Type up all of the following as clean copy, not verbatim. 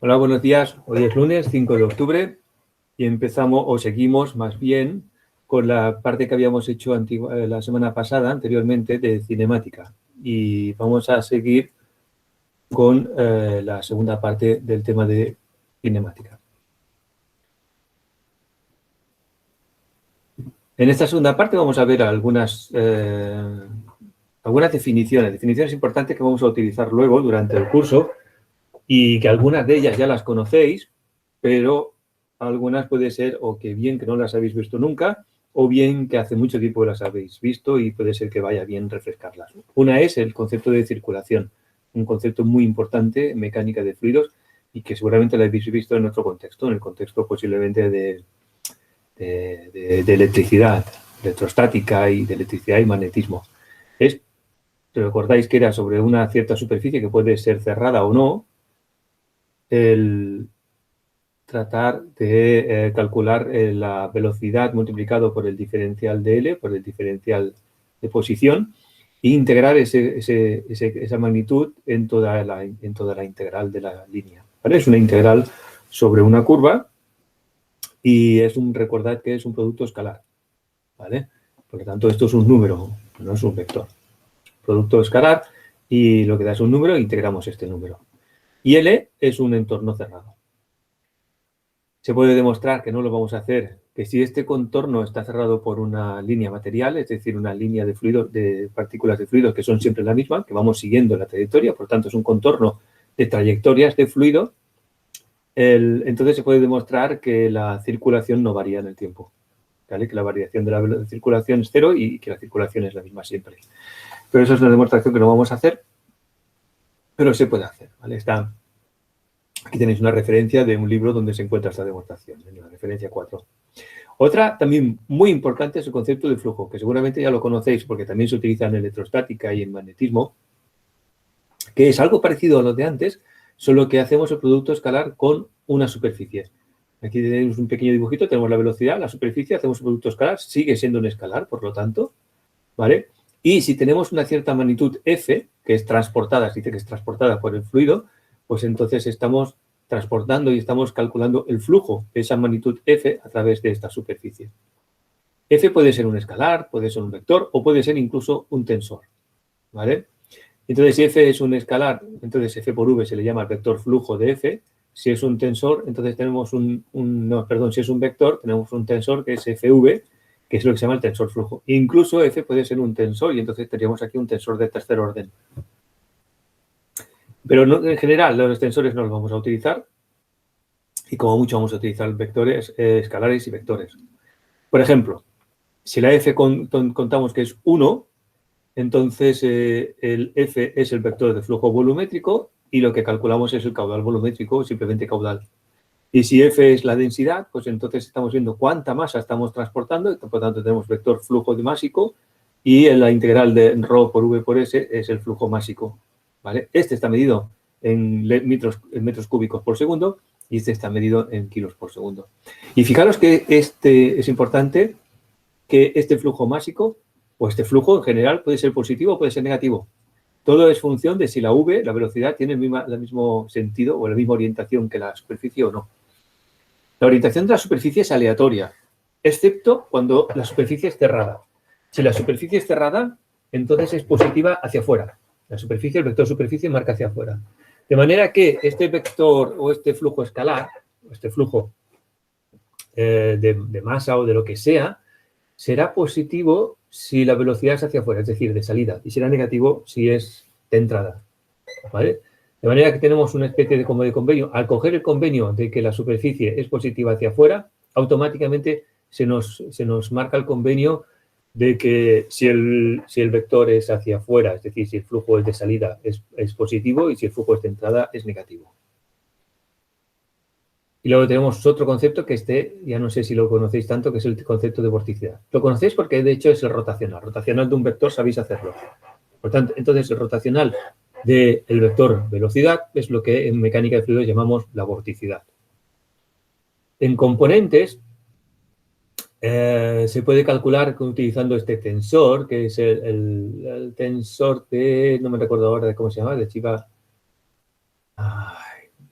Hola, buenos días. Hoy es lunes 5 de octubre y empezamos, o seguimos más bien, con la parte que habíamos hecho la semana pasada, anteriormente, de cinemática. Y vamos a seguir con la segunda parte del tema de cinemática. En esta segunda parte vamos a ver algunas definiciones importantes que vamos a utilizar luego durante el curso y que algunas de ellas ya las conocéis, pero algunas puede ser o que bien que no las habéis visto nunca o bien que hace mucho tiempo las habéis visto y puede ser que vaya bien refrescarlas. Una es el concepto de circulación, un concepto muy importante en mecánica de fluidos y que seguramente lo habéis visto en otro contexto, en el contexto posiblemente de electricidad, electrostática y de electricidad y magnetismo. ¿Recordáis que era sobre una cierta superficie que puede ser cerrada o no? El tratar de calcular la velocidad multiplicado por el diferencial de L, por el diferencial de posición, e integrar esa magnitud en toda la integral de la línea. ¿Vale? Es una integral sobre una curva y recordad que es un producto escalar. ¿Vale? Por lo tanto, esto es un número, no es un vector. Producto escalar y lo que da es un número, integramos este número. Y L es un entorno cerrado. Se puede demostrar que no lo vamos a hacer, que si este contorno está cerrado por una línea material, es decir, una línea de fluidos, de partículas de fluidos que son siempre la misma, que vamos siguiendo la trayectoria, por tanto es un contorno de trayectorias de fluido, entonces se puede demostrar que la circulación no varía en el tiempo, ¿vale? Que la variación de la circulación es cero y que la circulación es la misma siempre. Pero eso es una demostración que no vamos a hacer, pero se puede hacer, ¿vale? Aquí tenéis una referencia de un libro donde se encuentra esta demostración, en la referencia 4. Otra también muy importante es el concepto de flujo, que seguramente ya lo conocéis porque también se utiliza en electrostática y en magnetismo, que es algo parecido a lo de antes, solo que hacemos el producto escalar con una superficie. Aquí tenemos un pequeño dibujito, tenemos la velocidad, la superficie, hacemos un producto escalar, sigue siendo un escalar, por lo tanto, ¿vale? Y si tenemos una cierta magnitud F, que es transportada, se dice que es transportada por el fluido, pues entonces estamos transportando y estamos calculando el flujo de esa magnitud F a través de esta superficie. F puede ser un escalar, puede ser un vector o puede ser incluso un tensor, ¿vale? Entonces, si F es un escalar, entonces F por V se le llama el vector flujo de F. Si es un tensor, entonces tenemos si es un vector, tenemos un tensor que es FV, que es lo que se llama el tensor flujo. Incluso F puede ser un tensor y entonces tendríamos aquí un tensor de tercer orden. Pero no, en general los tensores no los vamos a utilizar y como mucho vamos a utilizar vectores, escalares y vectores. Por ejemplo, si la F contamos que es 1, entonces el F es el vector de flujo volumétrico y lo que calculamos es el caudal volumétrico o simplemente caudal. Y si F es la densidad, pues entonces estamos viendo cuánta masa estamos transportando, y por lo tanto tenemos vector flujo de másico y la integral de ρ por V por S es el flujo másico, ¿vale? Este está medido en metros cúbicos por segundo y este está medido en kilos por segundo. Y fijaros que es importante que este flujo másico o este flujo en general puede ser positivo o puede ser negativo. Todo es función de si la V, la velocidad, tiene el mismo sentido o la misma orientación que la superficie o no. La orientación de la superficie es aleatoria, excepto cuando la superficie es cerrada. Si la superficie es cerrada, entonces es positiva hacia afuera. La superficie, el vector superficie marca hacia afuera. De manera que este vector o este flujo escalar, o este flujo de masa o de lo que sea, será positivo si la velocidad es hacia afuera, es decir, de salida, y será negativo si es de entrada, ¿vale? De manera que tenemos una especie de convenio. Al coger el convenio de que la superficie es positiva hacia afuera, automáticamente se nos marca el convenio de que si el vector es hacia afuera, es decir, si el flujo es de salida es positivo y si el flujo es de entrada es negativo. Y luego tenemos otro concepto que ya no sé si lo conocéis tanto, que es el concepto de vorticidad. Lo conocéis porque de hecho es el rotacional. Rotacional de un vector sabéis hacerlo. Por tanto, entonces el rotacional del vector velocidad es lo que en mecánica de fluidos llamamos la vorticidad. En componentes se puede calcular utilizando este tensor, que es tensor de, no me recuerdo ahora de cómo se llama, de Chiba.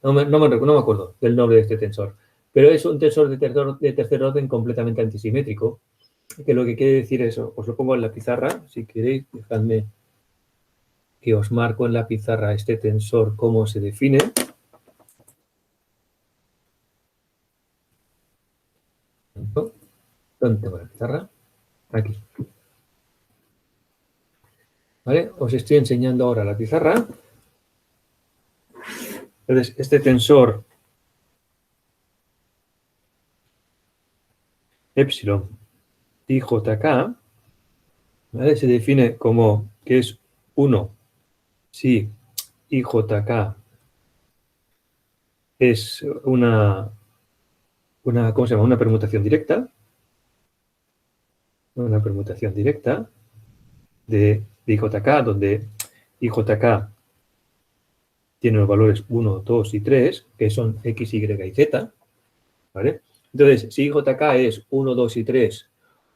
no me acuerdo del nombre de este tensor, pero es un tensor de tercer orden completamente antisimétrico, que lo que quiere decir es, os lo pongo en la pizarra, si queréis, dejadme que os marco en la pizarra este tensor, cómo se define. ¿Dónde tengo la pizarra? Aquí. ¿Vale? Os estoy enseñando ahora la pizarra. Entonces, este tensor epsilon IJK, ¿vale? Se define como que es 1 si IJK es ¿cómo se llama? Una permutación directa. Una permutación directa de IJK, donde IJK tiene los valores 1, 2 y 3, que son X, Y y Z, ¿vale? Entonces, si IJK es 1, 2 y 3,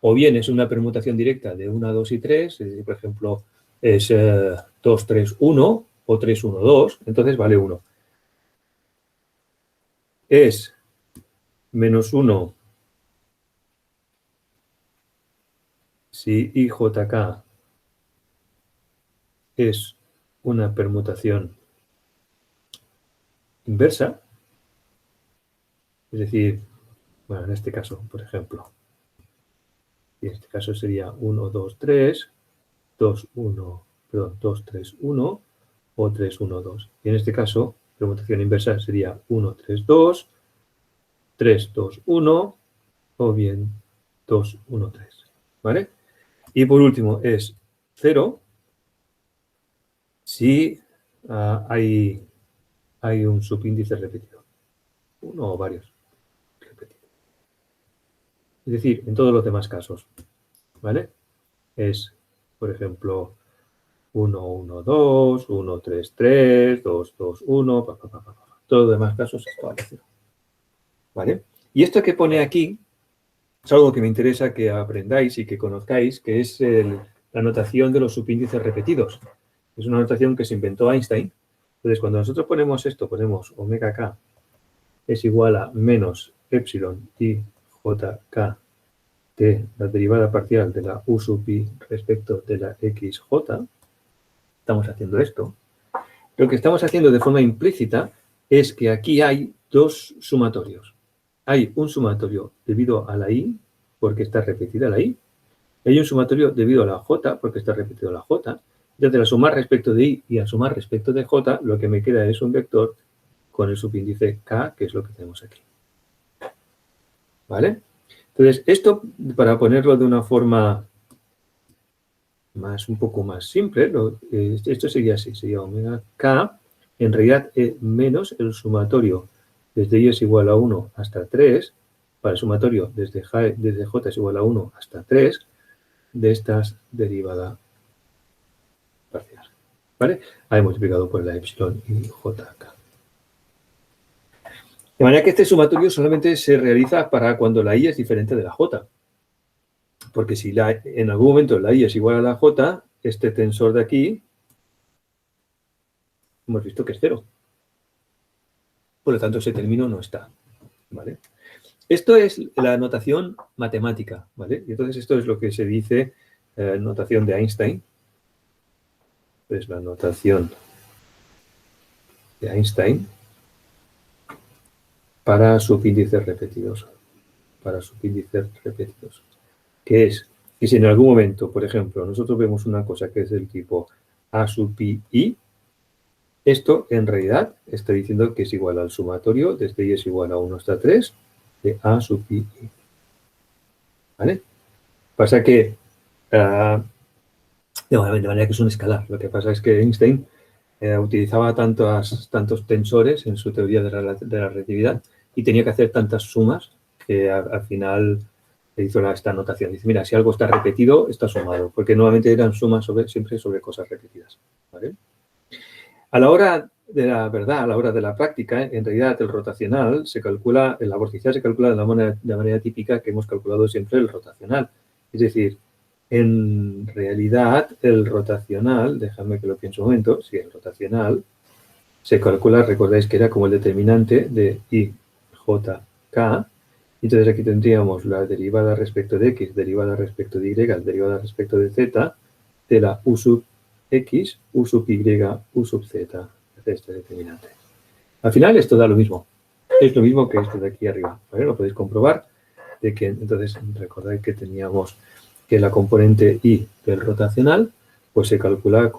o bien es una permutación directa de 1, 2 y 3, por ejemplo, es 2, 3, 1 o 3, 1, 2, entonces vale 1. Es menos 1 si IJK es una permutación inversa, es decir, bueno, en este caso, por ejemplo, y en este caso sería 1, 2, 3, 2, 1, perdón, 2, 3, 1 o 3, 1, 2. Y en este caso, permutación inversa sería 1, 3, 2, 3, 2, 1 o bien 2, 1, 3. ¿Vale? Y por último es 0 si hay un subíndice repetido. Uno o varios repetidos. Es decir, en todos los demás casos. ¿Vale? Es, por ejemplo, 1, 1, 2, 1, 3, 3, 2, 2, 1, todos los demás casos es igual a 0. ¿Vale? Y esto que pone aquí es algo que me interesa que aprendáis y que conozcáis, que es la notación de los subíndices repetidos. Es una notación que se inventó Einstein. Entonces, cuando nosotros ponemos esto, ponemos omega k es igual a menos epsilon i jk de la derivada parcial de la u sub i respecto de la xj, estamos haciendo esto. Lo que estamos haciendo de forma implícita es que aquí hay dos sumatorios. Hay un sumatorio debido a la i, porque está repetida la i. Hay un sumatorio debido a la j, porque está repetido la j. Entonces, al sumar respecto de i y al sumar respecto de j, lo que me queda es un vector con el subíndice k, que es lo que tenemos aquí. ¿Vale? Entonces, esto, para ponerlo de una forma un poco más simple, esto sería así, sería omega k, en realidad menos el sumatorio desde i es igual a 1 hasta 3, para el sumatorio desde j es igual a 1 hasta 3, de estas derivada parcial. ¿Vale? Ahí multiplicado por la epsilon y jk. De manera que este sumatorio solamente se realiza para cuando la i es diferente de la j. Porque si en algún momento la i es igual a la j, este tensor de aquí, hemos visto que es 0. Por lo tanto, ese término no está. ¿Vale? Esto es la notación matemática. ¿Vale? Y entonces esto es lo que se dice notación de Einstein. Es la notación de Einstein para subíndices repetidos. Para subíndices repetidos. Que es que si en algún momento, por ejemplo, nosotros vemos una cosa que es del tipo a sub i, esto en realidad está diciendo que es igual al sumatorio desde i es igual a 1 hasta 3 de a sub i. ¿Vale? Pasa que de manera que es un escalar. Lo que pasa es que Einstein utilizaba tantos tensores en su teoría de la relatividad y tenía que hacer tantas sumas que al final hizo esta notación. Dice, mira, si algo está repetido, está sumado, porque normalmente eran sumas siempre sobre cosas repetidas. ¿Vale? A la hora de la verdad, a la hora de la práctica, en realidad el rotacional se calcula, la vorticidad se calcula de manera típica que hemos calculado siempre el rotacional. Es decir, en realidad el rotacional, déjame que lo piense un momento, sí, el rotacional se calcula, recordáis que era como el determinante de I, J, K. Entonces aquí tendríamos la derivada respecto de X, derivada respecto de Y, derivada respecto de Z, de la U sub X, U sub Y, U sub Z, este determinante. Al final esto da lo mismo. Es lo mismo que esto de aquí arriba. ¿Vale? Lo podéis comprobar. De que, entonces, recordáis que teníamos que la componente I del rotacional pues se calcula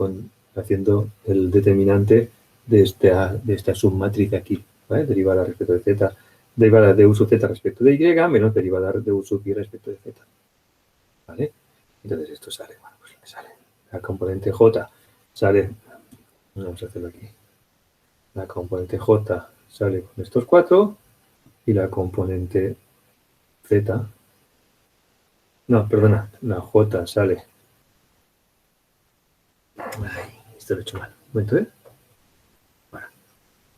haciendo el determinante de esta submatriz aquí. ¿Vale? Derivada respecto de Z, derivada de U sub Z respecto de Y, menos derivada de U sub Y respecto de Z. ¿Vale? Entonces esto sale. Bueno, pues sale. La componente J sale. Vamos a hacerlo aquí. La componente J sale con estos 4 y la componente Z, no, perdona, la J sale. Ay, esto lo he hecho mal. ¿Un momento, Bueno,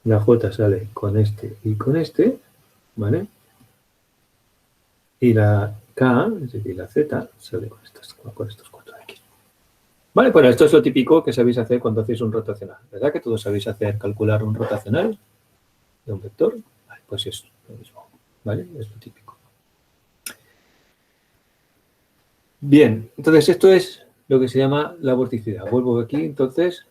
la J sale con este y con este, ¿vale? Y la K, es decir, la Z, sale con estos 4 de aquí. Vale, bueno, esto es lo típico que sabéis hacer cuando hacéis un rotacional. ¿Verdad que todos sabéis calcular un rotacional de un vector? Vale, pues es lo mismo, ¿vale? Es lo típico. Bien, entonces esto es lo que se llama la vorticidad. Vuelvo aquí, entonces.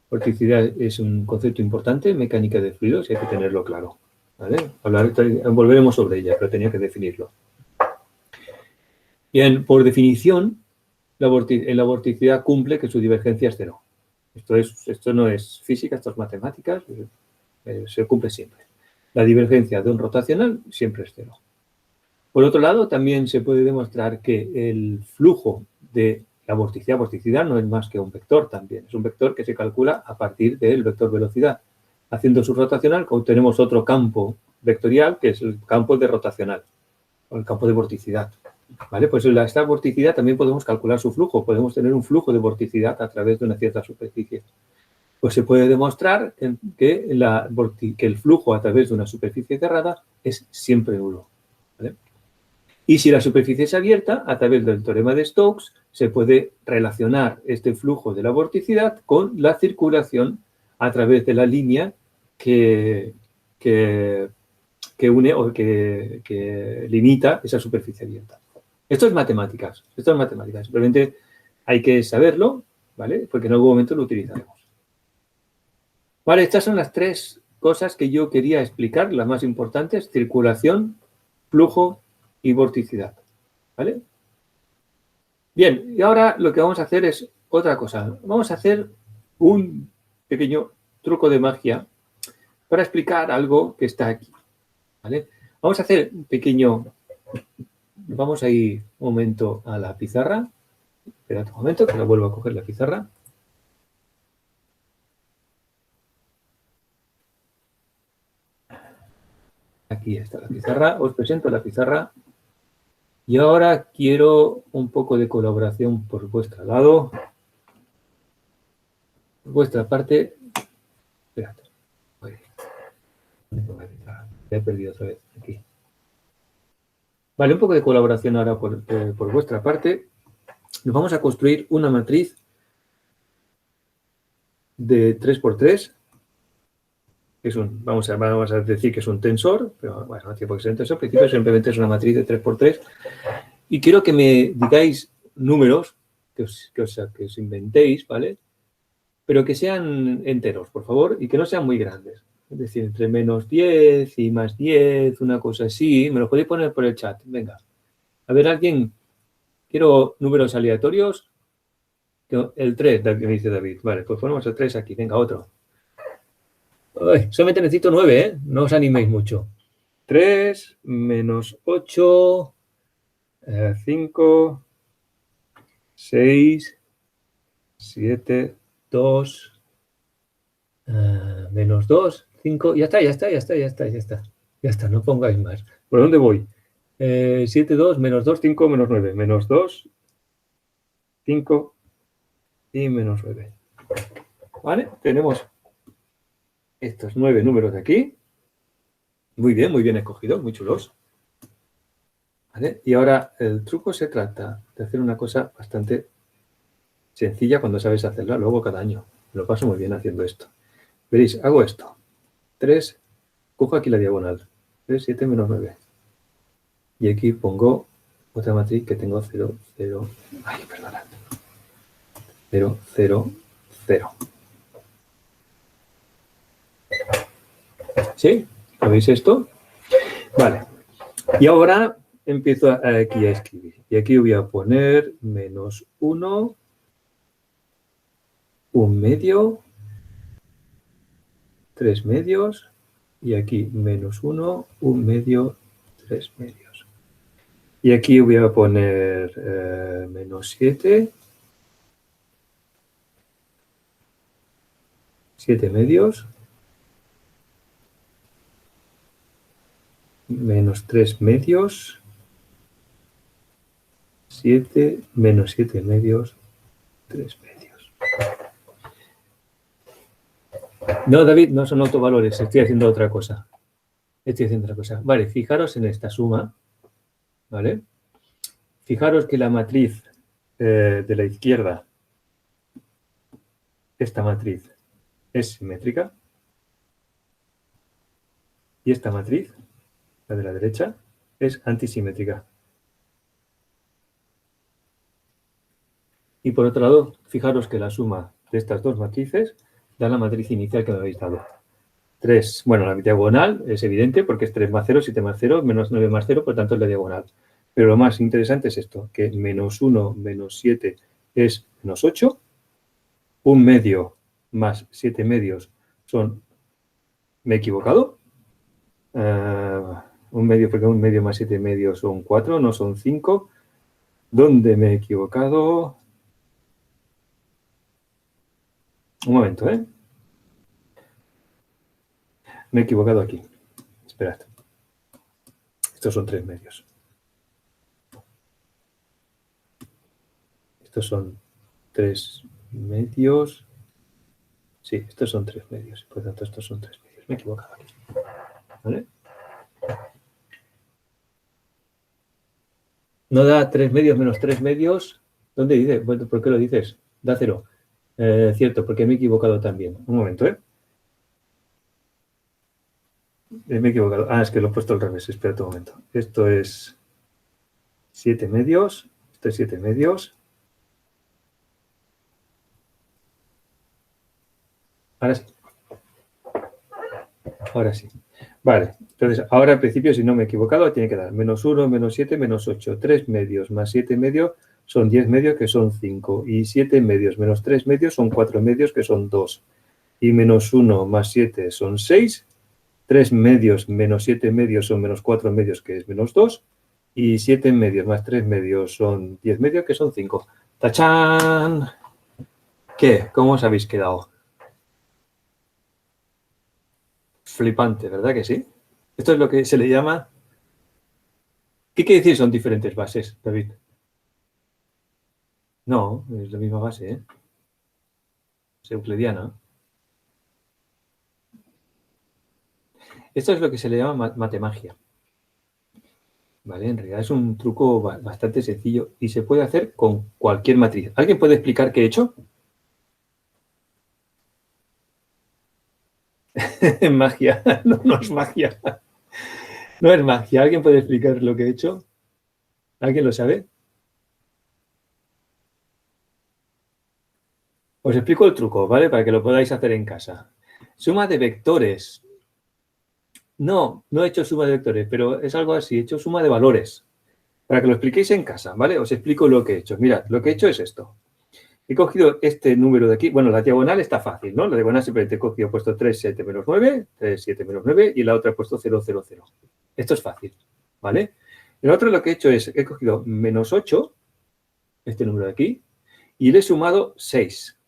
Vorticidad es un concepto importante en mecánica de fluidos y hay que tenerlo claro. ¿Vale? Volveremos sobre ella, pero tenía que definirlo. Bien, por definición, la vorticidad cumple que su divergencia es cero. Esto no es física, esto es matemáticas, se cumple siempre. La divergencia de un rotacional siempre es cero. Por otro lado, también se puede demostrar que el flujo de la vorticidad no es más que un vector también. Es un vector que se calcula a partir del vector velocidad. Haciendo su rotacional, obtenemos otro campo vectorial, que es el campo de rotacional, o el campo de vorticidad. ¿Vale? Pues en esta vorticidad también podemos calcular su flujo. Podemos tener un flujo de vorticidad a través de una cierta superficie. Pues se puede demostrar que el flujo a través de una superficie cerrada es siempre nulo. ¿Vale? Y si la superficie es abierta, a través del teorema de Stokes, se puede relacionar este flujo de la vorticidad con la circulación a través de la línea que une o que limita esa superficie abierta. Esto es matemáticas, Simplemente hay que saberlo, ¿vale? Porque en algún momento lo utilizaremos. Vale, estas son las 3 cosas que yo quería explicar, las más importantes: circulación, flujo y vorticidad. ¿Vale? Bien, y ahora lo que vamos a hacer es otra cosa. Vamos a hacer un pequeño truco de magia para explicar algo que está aquí. ¿Vale? Vamos a hacer un pequeño... Vamos a ir un momento a la pizarra. Esperad un momento, que lo vuelvo a coger la pizarra. Aquí está la pizarra. Os presento la pizarra. Y ahora quiero un poco de colaboración por vuestro lado. Por vuestra parte. Esperad. He perdido otra vez aquí. Vale, un poco de colaboración ahora por vuestra parte. Nos vamos a construir una matriz de 3×3. Vamos a decir que es un tensor, pero bueno, no tiene por qué ser un tensor. En principio simplemente es una matriz de 3×3. Y quiero que me digáis números que os inventéis, ¿vale? Pero que sean enteros, por favor, y que no sean muy grandes. Es decir, entre -10 y +10, una cosa así. Me lo podéis poner por el chat. Venga. A ver, alguien... Quiero números aleatorios. El 3, me dice David. Vale, pues ponemos el 3 aquí. Venga, otro. Ay, solamente necesito 9, ¿eh? No os animéis mucho. 3 menos 8, 5, 6, 7, 2, menos 2, 5. Ya está. Ya está, no pongáis más. ¿Por dónde voy? 7, 2, menos 2, 5, menos 9. Menos 2, 5 y menos 9. ¿Vale? Tenemos estos 9 números de aquí. Muy bien escogidos, muy chulos. ¿Vale? Y ahora el truco se trata de hacer una cosa bastante sencilla cuando sabes hacerla, luego cada año. lo paso muy bien haciendo esto. Veréis, hago esto. 3, cojo aquí la diagonal. 3, 7, menos 9. Y aquí pongo otra matriz que tengo 0, 0. Ay, perdona. 0, 0, 0. ¿Sí? ¿Lo veis esto? Vale. Y ahora empiezo aquí a escribir. Y aquí voy a poner menos 1, 1 medio, 3 medios, y aquí menos 1, 1 medio, 3 medios. Y aquí voy a poner menos 7, 7 medios, menos 3 medios, 7, menos 7 medios, 3 medios. No, David, no son autovalores, estoy haciendo otra cosa. Vale, fijaros en esta suma, ¿vale? Fijaros que la matriz de la izquierda, esta matriz, es simétrica. Y esta matriz, la de la derecha, es antisimétrica. Y por otro lado, fijaros que la suma de estas dos matrices da la matriz inicial que me habéis dado. 3, bueno, la diagonal es evidente porque es 3 más 0, 7 más 0, menos 9 más 0, por tanto es la diagonal. Pero lo más interesante es esto, que menos 1 menos 7 es menos 8, 1 medio más 7 medios son, ¿me he equivocado? 1 medio, porque 1 medio más 7 medios son 4, no son 5. ¿Dónde me he equivocado? Un momento, ¿eh? Me he equivocado aquí. Esperad. Estos son 3 medios. Estos son 3 medios. Sí, estos son 3 medios. Por lo tanto, estos son 3 medios. Me he equivocado aquí. ¿Vale? No da 3 medios menos 3 medios. ¿Dónde dice? Bueno, ¿por qué lo dices? Da 0. Cierto, porque me he equivocado también. Un momento, ¿eh? Me he equivocado. Ah, es que lo he puesto al revés. Espera un momento. Esto es 7 medios. Esto es 7 medios. Ahora sí. Ahora sí. Vale. Entonces, ahora al principio, si no me he equivocado, tiene que dar menos 1, menos 7, menos 8. 3 medios más 7 medios son 10 medios, que son 5. Y 7 medios menos 3 medios son 4 medios, que son 2. Y menos 1 más 7 son 6. 3 medios menos 7 medios son menos 4 medios, que es menos 2. Y 7 medios más 3 medios son 10 medios, que son 5. ¡Tachán! ¿Qué? ¿Cómo os habéis quedado? Flipante, ¿verdad que sí? Esto es lo que se le llama... ¿Qué quiere decir son diferentes bases, David? No, es la misma base, ¿eh? Es euclidiana. Esto es lo que se le llama matemagia. ¿Vale? En realidad es un truco bastante sencillo y se puede hacer con cualquier matriz. ¿Alguien puede explicar qué he hecho? Magia. No, no es magia. No es magia. ¿Alguien puede explicar lo que he hecho? ¿Alguien lo sabe? Os explico el truco, ¿vale? Para que lo podáis hacer en casa. Suma de vectores. No, no he hecho suma de vectores, pero es algo así. He hecho suma de valores. Para que lo expliquéis en casa, ¿vale? Os explico lo que he hecho. Mirad, lo que he hecho es esto. He cogido este número de aquí. Bueno, la diagonal está fácil, ¿no? La diagonal simplemente he cogido, he puesto 3, 7, menos 9, 3, 7, menos 9, y la otra he puesto 0, 0, 0. Esto es fácil, ¿vale? El otro lo que he hecho es, he cogido menos 8, este número de aquí, y le he sumado 6.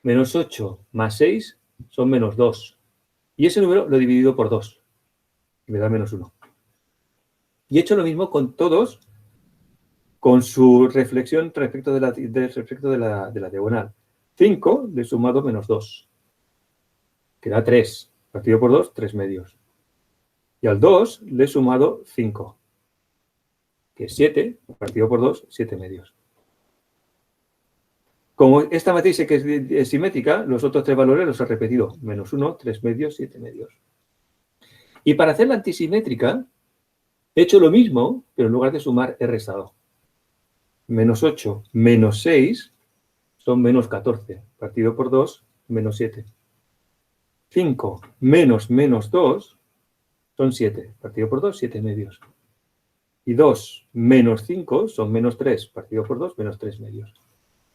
Menos 8 más 6 son menos 2. Y ese número lo he dividido por 2. Y me da menos 1. Y he hecho lo mismo con todos, con su reflexión respecto de la diagonal. 5 le he sumado menos 2, que da 3. Partido por 2, 3 medios. Y al 2 le he sumado 5, que es 7. Partido por 2, 7 medios. Como esta matriz sé que es simétrica, los otros tres valores los he repetido. Menos 1, 3 medios, 7 medios. Y para hacerla antisimétrica, he hecho lo mismo, pero en lugar de sumar, he restado. Menos 8 menos 6 son menos 14. Partido por 2, menos 7. 5 menos menos 2 son 7. Partido por 2, 7 medios. Y 2 menos 5 son menos 3. Partido por 2, menos 3 medios.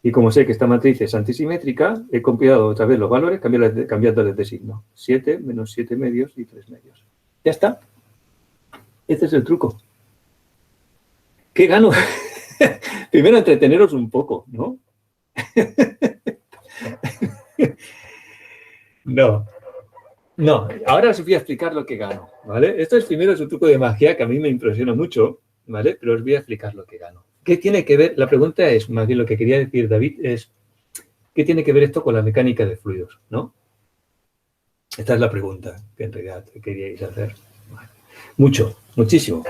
Y como sé que esta matriz es antisimétrica, he compilado otra vez los valores cambiándoles de signo. 7 menos 7 medios y 3 medios. Ya está. Este es el truco. ¿Qué gano? Primero entreteneros un poco, ¿no? No, ahora os voy a explicar lo que gano, ¿vale? Esto es primero un truco de magia que a mí me impresiona mucho, ¿vale? Pero os voy a explicar lo que gano. ¿Qué tiene que ver? La pregunta es, más bien lo que quería decir David, es ¿qué tiene que ver esto con la mecánica de fluidos, ¿no? Esta es la pregunta que en realidad queríais hacer. Mucho, muchísimo.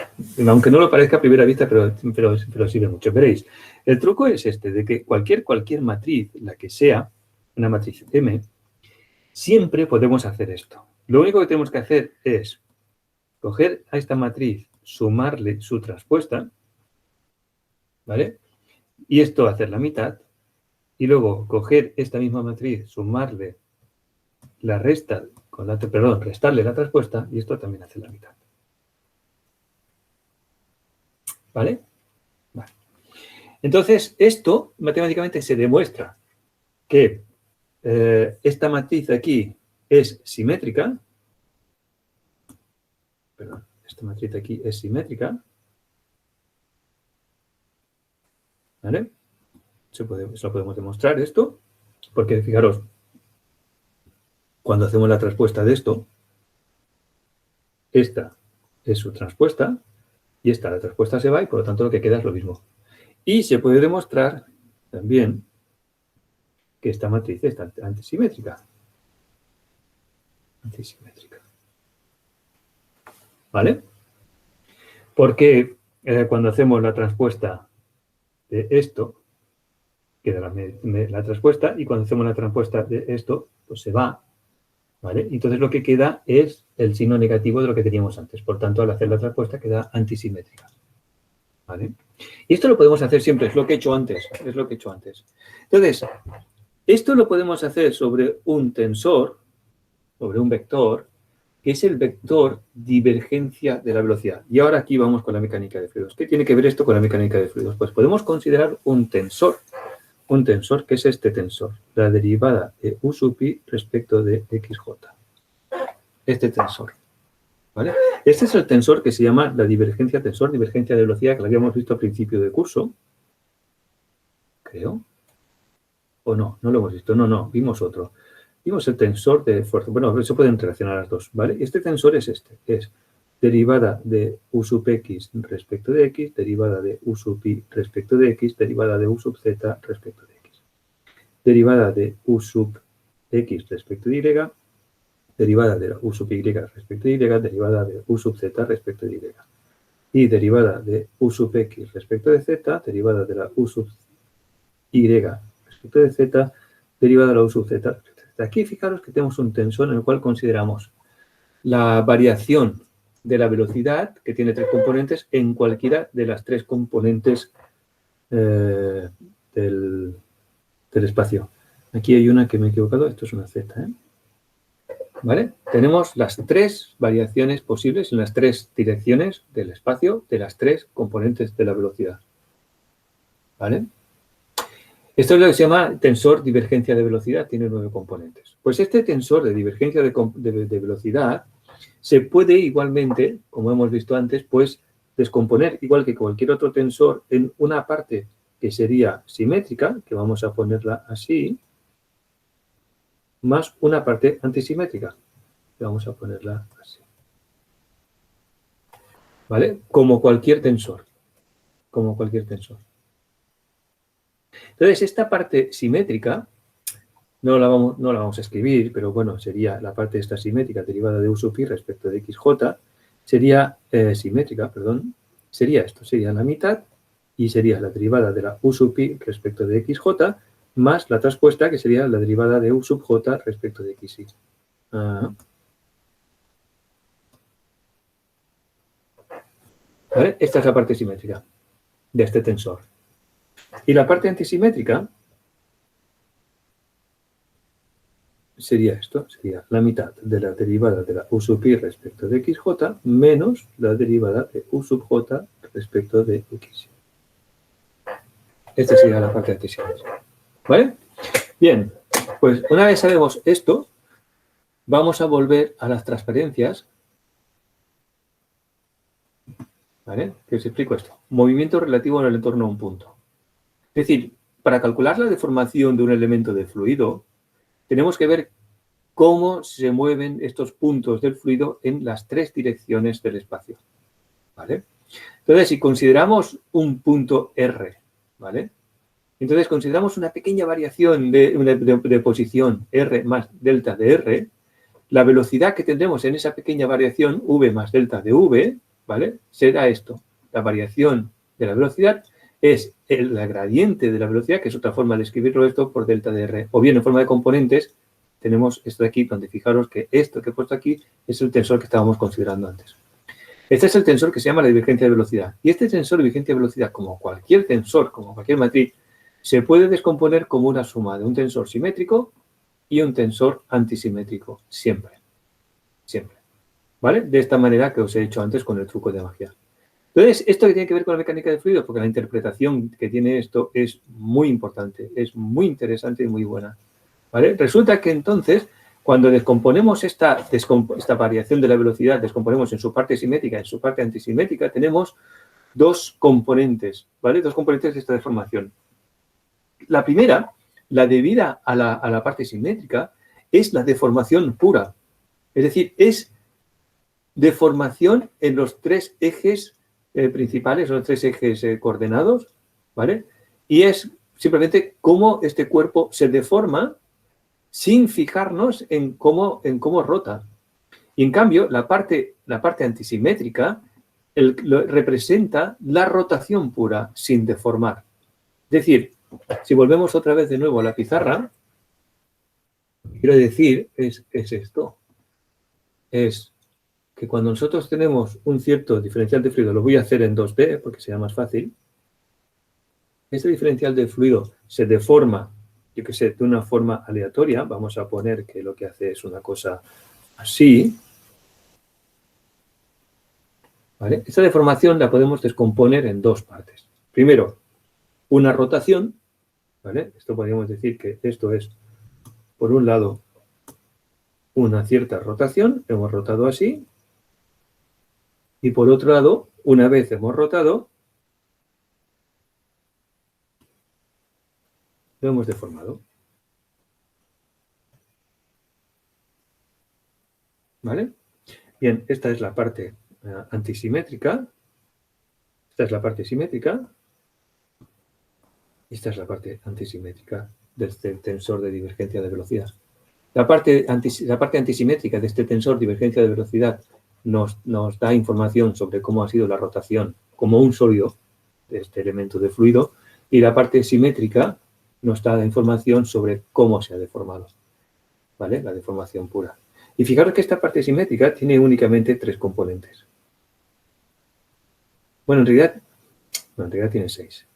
Aunque no lo parezca a primera vista, pero sirve mucho. Veréis, el truco es este, de que cualquier matriz, la que sea, una matriz M, siempre podemos hacer esto. Lo único que tenemos que hacer es coger a esta matriz, sumarle su transpuesta, ¿vale? Y esto hacer la mitad, y luego coger esta misma matriz, sumarle la resta, restarle la transpuesta, y esto también hace la mitad. ¿Vale? Vale. Entonces, esto matemáticamente se demuestra que esta matriz aquí es simétrica. Perdón, esta matriz aquí es simétrica. ¿Vale? Eso lo podemos demostrar esto, porque fijaros, cuando hacemos la transpuesta de esto, esta es su transpuesta y esta, la transpuesta se va y por lo tanto lo que queda es lo mismo. Y se puede demostrar también que esta matriz es antisimétrica. Antisimétrica. ¿Vale? Porque cuando hacemos la transpuesta de esto, queda la transpuesta, y cuando hacemos la transpuesta de esto, pues se va. ¿Vale? Entonces lo que queda es el signo negativo de lo que teníamos antes. Por tanto, al hacer la transpuesta queda antisimétrica. ¿Vale? Y esto lo podemos hacer siempre, es lo que he hecho antes. Es lo que he hecho antes. Entonces, esto lo podemos hacer sobre un tensor, sobre un vector, que es el vector divergencia de la velocidad. Y ahora aquí vamos con la mecánica de fluidos. ¿Qué tiene que ver esto con la mecánica de fluidos? Pues podemos considerar un tensor que es este tensor, la derivada de u sub i respecto de xj. Este tensor. ¿Vale? Este es el tensor que se llama la divergencia de velocidad, que lo habíamos visto al principio del curso. Creo. ¿O no? No lo hemos visto. No, vimos otro. Vimos el tensor de fuerza. Bueno, se pueden relacionar las dos, ¿vale? Este tensor es este, es derivada de u sub x respecto de x, derivada de u sub y respecto de x, derivada de u sub z respecto de x. Derivada de u sub x respecto de y, derivada de u sub y respecto de y, derivada de u sub z respecto de y. Y derivada de u sub x respecto de z, derivada de la u sub y respecto de z, derivada de la u sub z respecto de z. Aquí fijaros que tenemos un tensor en el cual consideramos la variación de la velocidad, que tiene tres componentes, en cualquiera de las tres componentes del espacio. Aquí hay una que me he equivocado, esto es una z, ¿eh? ¿Vale? Tenemos las tres variaciones posibles en las tres direcciones del espacio de las tres componentes de la velocidad. ¿Vale? Esto es lo que se llama tensor divergencia de velocidad, tiene 9 componentes. Pues este tensor de divergencia de velocidad se puede igualmente, como hemos visto antes, pues descomponer, igual que cualquier otro tensor, en una parte que sería simétrica, que vamos a ponerla así, más una parte antisimétrica, que vamos a ponerla así. ¿Vale? Como cualquier tensor. Como cualquier tensor. Entonces, esta parte simétrica, no la vamos a escribir, pero bueno, sería la parte esta simétrica derivada de u sub i respecto de xj, sería simétrica, perdón, sería esto, sería la mitad y sería la derivada de la u sub i respecto de xj más la traspuesta, que sería la derivada de U sub J respecto de XY. ¿Vale? Esta es la parte simétrica de este tensor. Y la parte antisimétrica sería esto, sería la mitad de la derivada de la U sub I respecto de XJ menos la derivada de U sub J respecto de X. Esta sería la parte antisimétrica. ¿Vale? Bien, pues una vez sabemos esto, vamos a volver a las transparencias. ¿Vale? Que os explico esto. Movimiento relativo en el entorno a un punto. Es decir, para calcular la deformación de un elemento de fluido, tenemos que ver cómo se mueven estos puntos del fluido en las tres direcciones del espacio. ¿Vale? Entonces, si consideramos un punto R, ¿vale? Entonces, consideramos una pequeña variación de posición R más delta de R, la velocidad que tendremos en esa pequeña variación, V más delta de V, ¿vale? Será esto. La variación de la velocidad es la gradiente de la velocidad, que es otra forma de escribirlo esto, por delta de R. O bien, en forma de componentes, tenemos esto de aquí, donde fijaros que esto que he puesto aquí es el tensor que estábamos considerando antes. Este es el tensor que se llama la divergencia de velocidad. Y este tensor de divergencia de velocidad, como cualquier tensor, como cualquier matriz, se puede descomponer como una suma de un tensor simétrico y un tensor antisimétrico, siempre. Siempre. ¿Vale? De esta manera que os he dicho antes con el truco de magia. Entonces, ¿esto que tiene que ver con la mecánica de fluidos? Porque la interpretación que tiene esto es muy importante, es muy interesante y muy buena. ¿Vale? Resulta que entonces, cuando descomponemos esta variación de la velocidad, descomponemos en su parte simétrica y en su parte antisimétrica, tenemos dos componentes, ¿vale? Dos componentes de esta deformación. La primera, la debida a la parte simétrica, es la deformación pura. Es decir, es deformación en los tres ejes principales, los tres ejes coordenados, ¿vale? Y es simplemente cómo este cuerpo se deforma sin fijarnos en cómo rota. Y en cambio, la parte antisimétrica representa la rotación pura sin deformar. Es decir, si volvemos otra vez de nuevo a la pizarra, quiero decir, es esto. Es que cuando nosotros tenemos un cierto diferencial de fluido, lo voy a hacer en 2D porque sea más fácil, este diferencial de fluido se deforma, yo que sé, de una forma aleatoria. Vamos a poner que lo que hace es una cosa así. ¿Vale? Esta deformación la podemos descomponer en dos partes. Primero, una rotación, ¿vale? Esto podríamos decir que esto es, por un lado, una cierta rotación, hemos rotado así, y por otro lado, una vez hemos rotado, lo hemos deformado. ¿Vale? Bien, esta es la parte antisimétrica, esta es la parte simétrica, y esta es la parte antisimétrica del tensor de divergencia de velocidad. La parte antisimétrica de este tensor de divergencia de velocidad nos da información sobre cómo ha sido la rotación como un sólido de este elemento de fluido, y la parte simétrica nos da información sobre cómo se ha deformado, ¿vale? La deformación pura. Y fijaros que esta parte simétrica tiene únicamente tres componentes. Bueno, en realidad tiene seis.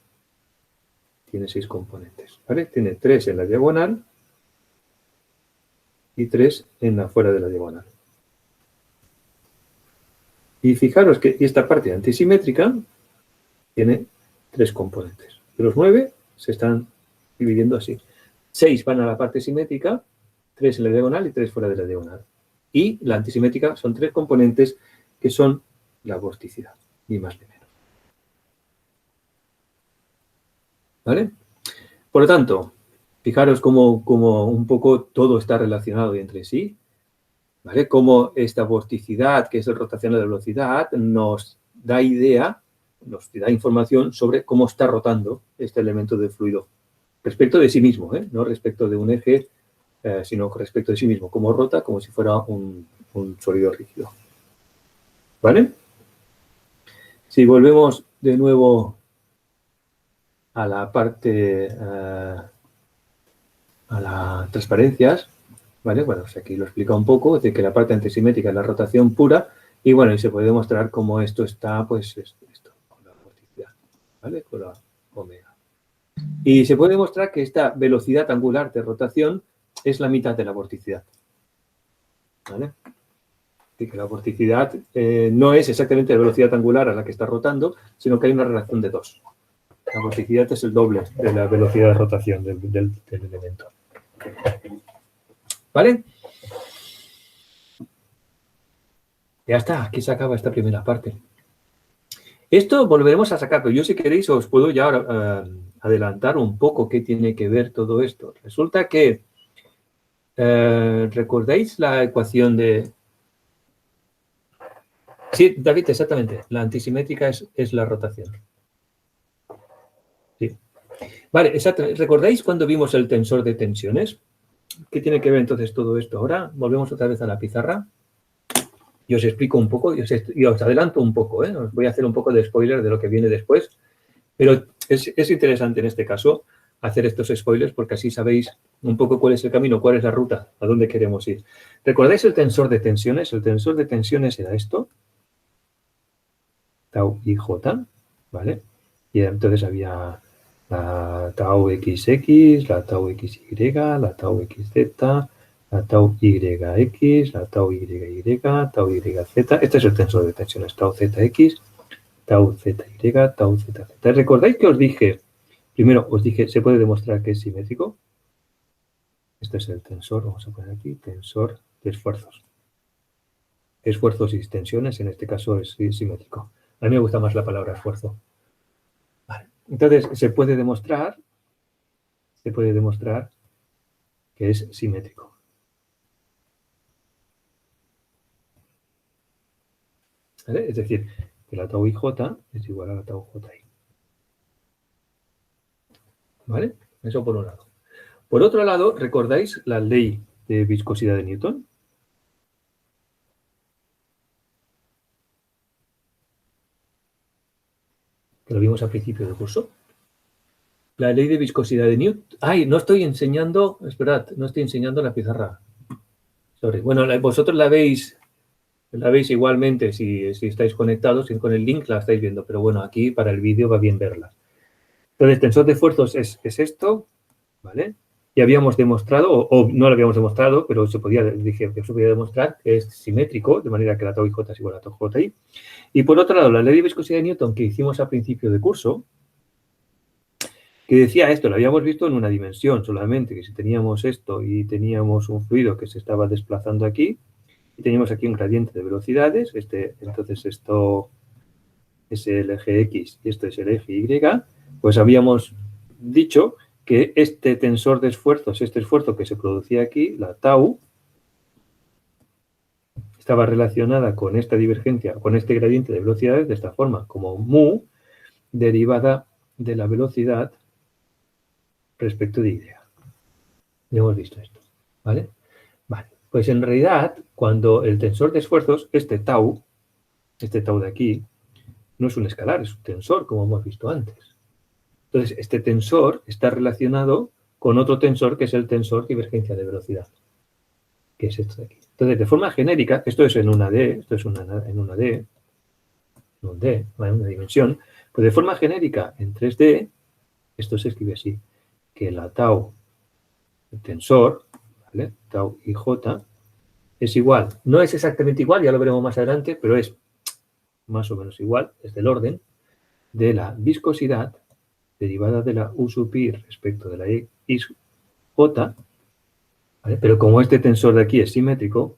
Tiene seis componentes, ¿vale? Tiene tres en la diagonal y tres en la fuera de la diagonal. Y fijaros que esta parte antisimétrica tiene tres componentes. De los 9 se están dividiendo así. 6 van a la parte simétrica, 3 en la diagonal y 3 fuera de la diagonal. Y la antisimétrica son tres componentes que son la vorticidad, ni más ni menos. ¿Vale? Por lo tanto, fijaros cómo un poco todo está relacionado entre sí. ¿Vale? Cómo esta vorticidad, que es el rotación de la velocidad, nos da idea, nos da información sobre cómo está rotando este elemento de fluido. Respecto de sí mismo, no respecto de un eje, sino respecto de sí mismo. Cómo rota como si fuera un sólido rígido. ¿Vale? Si volvemos de nuevo a la parte a las transparencias, ¿vale? Bueno, pues aquí lo explica un poco, es decir, que la parte antisimétrica es la rotación pura y bueno, y se puede demostrar cómo esto está, pues, esto, con la vorticidad, ¿vale? Con la omega. Y se puede demostrar que esta velocidad angular de rotación es la mitad de la vorticidad, ¿vale? Y que la vorticidad no es exactamente la velocidad angular a la que está rotando, sino que hay una relación de 2. La vorticidad es el doble de la velocidad de rotación del elemento. ¿Vale? Ya está, aquí se acaba esta primera parte. Esto volveremos a sacar, pero yo si queréis os puedo ya adelantar un poco qué tiene que ver todo esto. Resulta que, ¿recordáis la ecuación de... Sí, David, exactamente. La antisimétrica es la rotación. Sí. Vale, exacto. ¿Recordáis cuando vimos el tensor de tensiones? ¿Qué tiene que ver entonces todo esto? Ahora volvemos otra vez a la pizarra y os explico un poco y os adelanto un poco. Os voy a hacer un poco de spoiler de lo que viene después, pero es interesante en este caso hacer estos spoilers porque así sabéis un poco cuál es el camino, cuál es la ruta, a dónde queremos ir. ¿Recordáis el tensor de tensiones? El tensor de tensiones era esto, tau y j, ¿vale? Y entonces había la tau XX, la tau XY, la tau XZ, la tau YX, la tau YY, tau YZ. Este es el tensor de tensiones, tau ZX, tau ZY, tau ZZ. ¿Recordáis que os dije, primero os dije, se puede demostrar que es simétrico? Este es el tensor, vamos a poner aquí, tensor de esfuerzos. Esfuerzos y tensiones, en este caso es simétrico. A mí me gusta más la palabra esfuerzo. Vale. Entonces, se puede demostrar que es simétrico. ¿Vale? Es decir, que la tau IJ es igual a la tau JI. ¿Vale? Eso por un lado. Por otro lado, ¿recordáis la ley de viscosidad de Newton? Que lo vimos al principio del curso. La ley de viscosidad de Newton. ¡Ay! No estoy enseñando. Esperad, no estoy enseñando la pizarra. Sorry. Bueno, vosotros la veis igualmente si estáis conectados y con el link la estáis viendo. Pero bueno, aquí para el vídeo va bien verla. Entonces, tensor de esfuerzos es esto, ¿vale? Y habíamos demostrado, o no lo habíamos demostrado, pero dije que se podía demostrar que es simétrico, de manera que la tau IJ es igual a tau JI. Y por otro lado, la ley de viscosidad de Newton que hicimos al principio de curso, que decía esto, lo habíamos visto en una dimensión solamente, que si teníamos esto y teníamos un fluido que se estaba desplazando aquí, y teníamos aquí un gradiente de velocidades, entonces esto es el eje X y esto es el eje Y, pues habíamos dicho que este tensor de esfuerzos, este esfuerzo que se producía aquí, la tau, estaba relacionada con esta divergencia, con este gradiente de velocidades de esta forma, como mu derivada de la velocidad respecto de Y. Ya hemos visto esto, ¿vale? Vale, pues en realidad, cuando el tensor de esfuerzos, este tau de aquí, no es un escalar, es un tensor, como hemos visto antes. Entonces, este tensor está relacionado con otro tensor, que es el tensor divergencia de velocidad, que es esto de aquí. Entonces, de forma genérica, esto es en una D, esto es en una D, en una dimensión, pues de forma genérica, en 3D, esto se escribe así, que la tau, el tensor, ¿vale? Tau y J, es igual. No es exactamente igual, ya lo veremos más adelante, pero es más o menos igual, es del orden de la viscosidad derivada de la U sub I respecto de la XJ, ¿vale? Pero como este tensor de aquí es simétrico,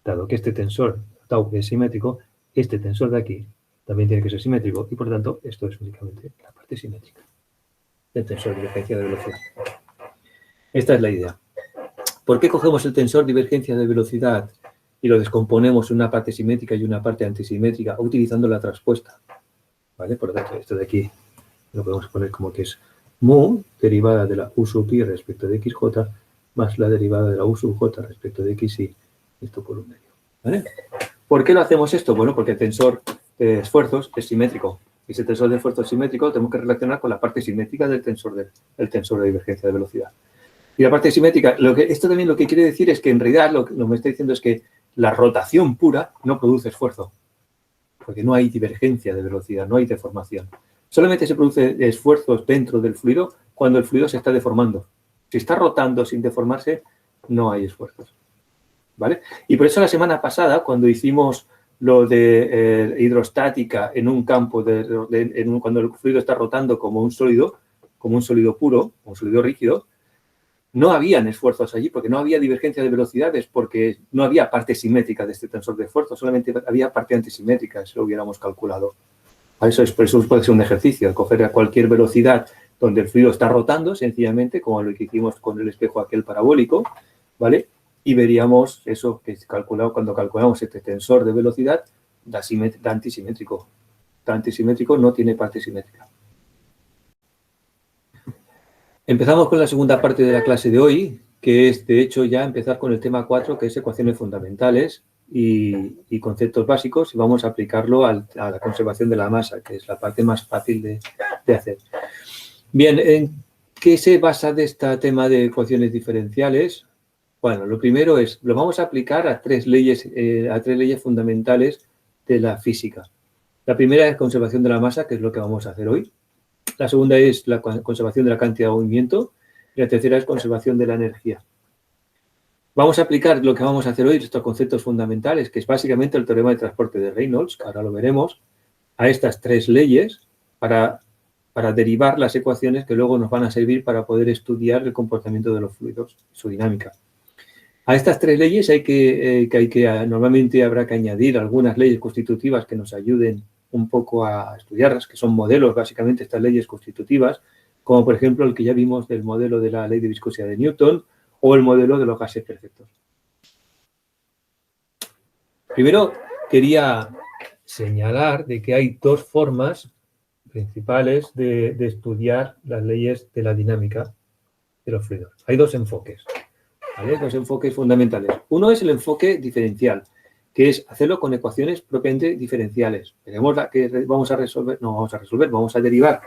dado que este tensor tau es simétrico, este tensor de aquí también tiene que ser simétrico y por lo tanto esto es únicamente la parte simétrica del tensor de divergencia de velocidad. Esta es la idea. ¿Por qué cogemos el tensor de divergencia de velocidad y lo descomponemos en una parte simétrica y una parte antisimétrica utilizando la traspuesta? ¿Vale? Por lo tanto, esto de aquí lo podemos poner como que es mu derivada de la U sub I respecto de XJ más la derivada de la U sub J respecto de XY, esto por un medio. ¿Vale? ¿Por qué lo hacemos esto? Bueno, porque el tensor de esfuerzos es simétrico. Y si el tensor de esfuerzos es simétrico, tenemos que relacionar con la parte simétrica del tensor de divergencia de velocidad. Y la parte simétrica, esto también lo que quiere decir es que en realidad lo que me está diciendo es que la rotación pura no produce esfuerzo, porque no hay divergencia de velocidad, no hay deformación. Solamente se produce esfuerzos dentro del fluido cuando el fluido se está deformando. Si está rotando sin deformarse, no hay esfuerzos. ¿Vale? Y por eso la semana pasada, cuando hicimos lo de hidrostática en un campo, cuando el fluido está rotando como un sólido puro, un sólido rígido, no habían esfuerzos allí porque no había divergencia de velocidades, porque no había parte simétrica de este tensor de esfuerzo, solamente había parte antisimétrica, si lo hubiéramos calculado. Por eso puede ser un ejercicio, coger a cualquier velocidad donde el fluido está rotando, sencillamente, como lo que hicimos con el espejo aquel parabólico, ¿vale? Y veríamos eso que es calculado cuando calculamos este tensor de velocidad, da antisimétrico. Da antisimétrico, no tiene parte simétrica. Empezamos con la segunda parte de la clase de hoy, que es, de hecho, ya empezar con el tema 4, que es ecuaciones fundamentales y conceptos básicos, y vamos a aplicarlo a la conservación de la masa, que es la parte más fácil de hacer. Bien, ¿en qué se basa de este tema de ecuaciones diferenciales? Bueno, lo primero es, lo vamos a aplicar a tres leyes fundamentales de la física. La primera es conservación de la masa, que es lo que vamos a hacer hoy. La segunda es la conservación de la cantidad de movimiento. Y la tercera es conservación de la energía. Vamos a aplicar lo que vamos a hacer hoy, estos conceptos fundamentales, que es básicamente el teorema de transporte de Reynolds, que ahora lo veremos, a estas tres leyes para derivar las ecuaciones que luego nos van a servir para poder estudiar el comportamiento de los fluidos, su dinámica. A estas tres leyes normalmente habrá que añadir algunas leyes constitutivas que nos ayuden un poco a estudiarlas, que son modelos, básicamente, estas leyes constitutivas, como por ejemplo el que ya vimos del modelo de la ley de viscosidad de Newton o el modelo de los gases perfectos. Primero, quería señalar de que hay dos formas principales de estudiar las leyes de la dinámica de los fluidos. Hay dos enfoques, ¿vale? Dos enfoques fundamentales. Uno es el enfoque diferencial, que es hacerlo con ecuaciones propiamente diferenciales. Veremos la que vamos a resolver, vamos a derivar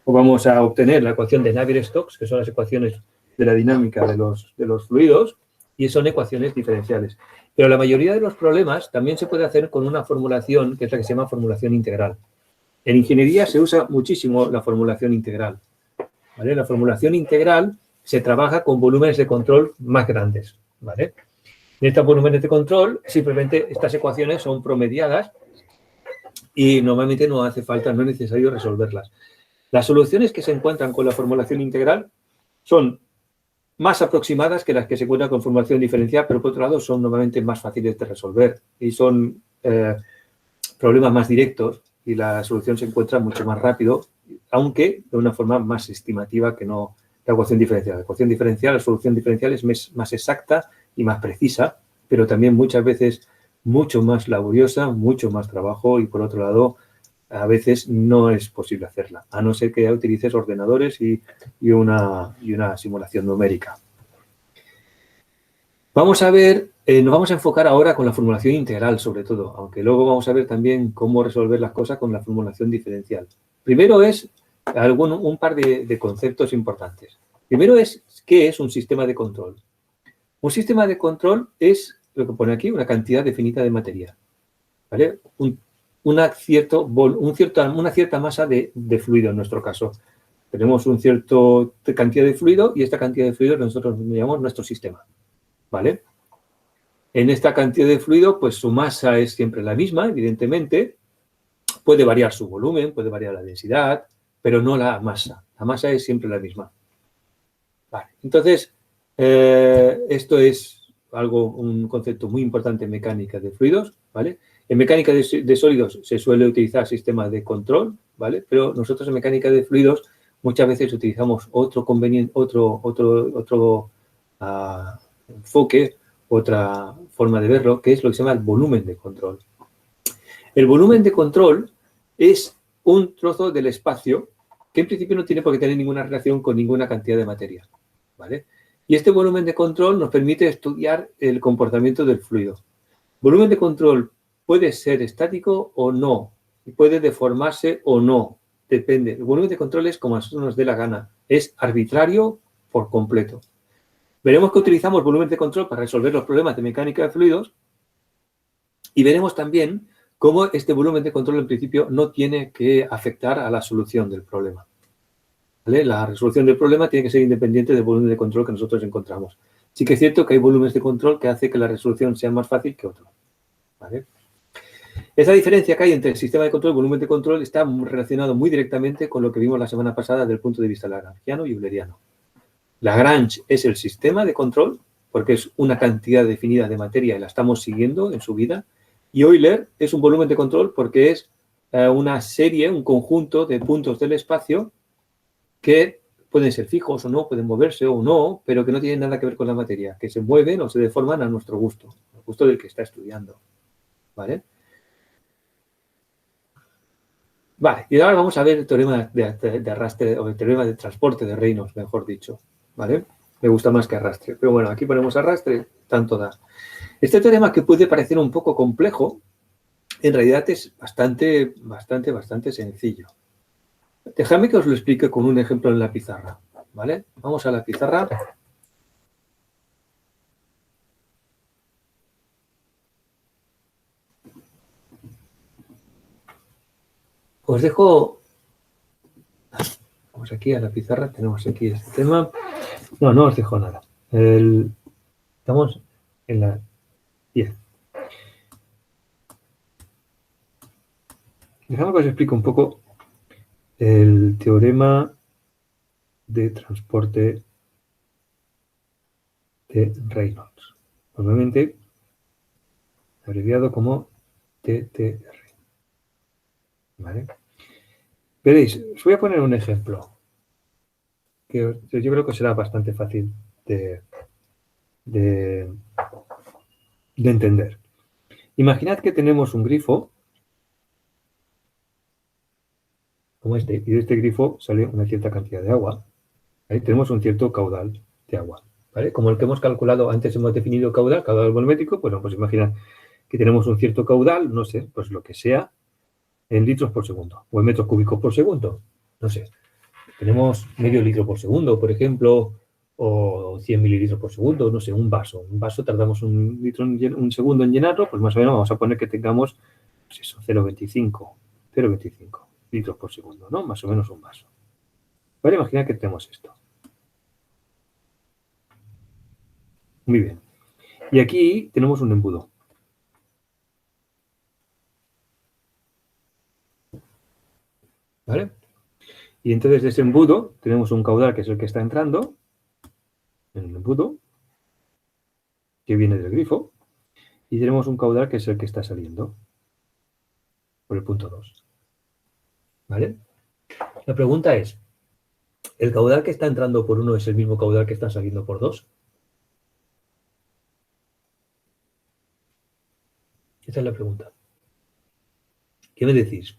o vamos a obtener la ecuación de Navier-Stokes, que son las ecuaciones de la dinámica de los fluidos, y son ecuaciones diferenciales. Pero la mayoría de los problemas también se puede hacer con una formulación, que es la que se llama formulación integral. En ingeniería se usa muchísimo la formulación integral, ¿vale? La formulación integral se trabaja con volúmenes de control más grandes, ¿vale? En estos volúmenes de control, simplemente estas ecuaciones son promediadas y normalmente no hace falta, no es necesario resolverlas. Las soluciones que se encuentran con la formulación integral son más aproximadas que las que se encuentran con formulación diferencial, pero por otro lado son normalmente más fáciles de resolver y son problemas más directos y la solución se encuentra mucho más rápido, aunque de una forma más estimativa que no la ecuación diferencial. La ecuación diferencial, la solución diferencial es más exacta y más precisa, pero también muchas veces mucho más laboriosa, mucho más trabajo y, por otro lado, a veces no es posible hacerla, a no ser que utilices ordenadores y una simulación numérica. Vamos a ver, nos vamos a enfocar ahora con la formulación integral, sobre todo, aunque luego vamos a ver también cómo resolver las cosas con la formulación diferencial. Primero es un par de conceptos importantes. Primero es, ¿qué es un sistema de control? Un sistema de control es, lo que pone aquí, una cantidad definida de materia, ¿vale? Una cierta masa de fluido, en nuestro caso. Tenemos una cierta cantidad de fluido y esta cantidad de fluido nosotros llamamos nuestro sistema, ¿vale? En esta cantidad de fluido, pues su masa es siempre la misma, evidentemente. Puede variar su volumen, puede variar la densidad, pero no la masa. La masa es siempre la misma. Vale, entonces, esto es un concepto muy importante en mecánica de fluidos, ¿vale? En mecánica de sólidos se suele utilizar sistemas de control, ¿vale? Pero nosotros en mecánica de fluidos muchas veces utilizamos otro enfoque, otra forma de verlo, que es lo que se llama el volumen de control. El volumen de control es un trozo del espacio que en principio no tiene por qué tener ninguna relación con ninguna cantidad de materia, ¿vale? Y este volumen de control nos permite estudiar el comportamiento del fluido. Volumen de control puede ser estático o no, y puede deformarse o no, depende. El volumen de control es como a nosotros nos dé la gana, es arbitrario por completo. Veremos que utilizamos volúmenes de control para resolver los problemas de mecánica de fluidos y veremos también cómo este volumen de control en principio no tiene que afectar a la solución del problema. ¿Vale? La resolución del problema tiene que ser independiente del volumen de control que nosotros encontramos. Sí que es cierto que hay volúmenes de control que hace que la resolución sea más fácil que otros. ¿Vale? Esa diferencia que hay entre el sistema de control y el volumen de control está relacionado muy directamente con lo que vimos la semana pasada desde el punto de vista lagrangiano y euleriano. Lagrange es el sistema de control, porque es una cantidad definida de materia y la estamos siguiendo en su vida. Y Euler es un volumen de control porque es una serie, un conjunto de puntos del espacio que pueden ser fijos o no, pueden moverse o no, pero que no tienen nada que ver con la materia, que se mueven o se deforman a nuestro gusto, al gusto del que está estudiando. ¿Vale? Vale, y ahora vamos a ver el teorema de arrastre, o el teorema de transporte de Reynolds, mejor dicho. ¿Vale? Me gusta más que arrastre. Pero bueno, aquí ponemos arrastre, tanto da. Este teorema, que puede parecer un poco complejo, en realidad es bastante sencillo. Dejadme que os lo explique con un ejemplo en la pizarra. ¿Vale? Vamos a la pizarra. Os dejo. Vamos aquí a la pizarra, tenemos aquí este tema. No os dejo nada. Estamos en la 10. Dejadme que os explique un poco el teorema de transporte de Reynolds. Normalmente abreviado como TTR. ¿Vale? Veréis, os voy a poner un ejemplo que yo creo que será bastante fácil de entender. Imaginad que tenemos un grifo como este, y de este grifo sale una cierta cantidad de agua. ¿Vale? Tenemos un cierto caudal de agua. ¿Vale? Como el que hemos calculado, antes hemos definido caudal volumétrico, pues imaginad que tenemos un cierto caudal, no sé, pues lo que sea, en litros por segundo, o en metros cúbicos por segundo, no sé. Tenemos medio litro por segundo, por ejemplo, o 100 mililitros por segundo, no sé, un vaso. Un vaso tardamos un segundo en llenarlo, pues más o menos vamos a poner que tengamos, pues eso, 0,25 litros por segundo, ¿no? Más o menos un vaso. Vale, imaginar que tenemos esto. Muy bien. Y aquí tenemos un embudo. ¿Vale? Y entonces de ese embudo tenemos un caudal que es el que está entrando en el embudo, que viene del grifo, y tenemos un caudal que es el que está saliendo por el punto 2. ¿Vale? La pregunta es, ¿el caudal que está entrando por 1 es el mismo caudal que está saliendo por 2? Esa es la pregunta. ¿Qué me decís?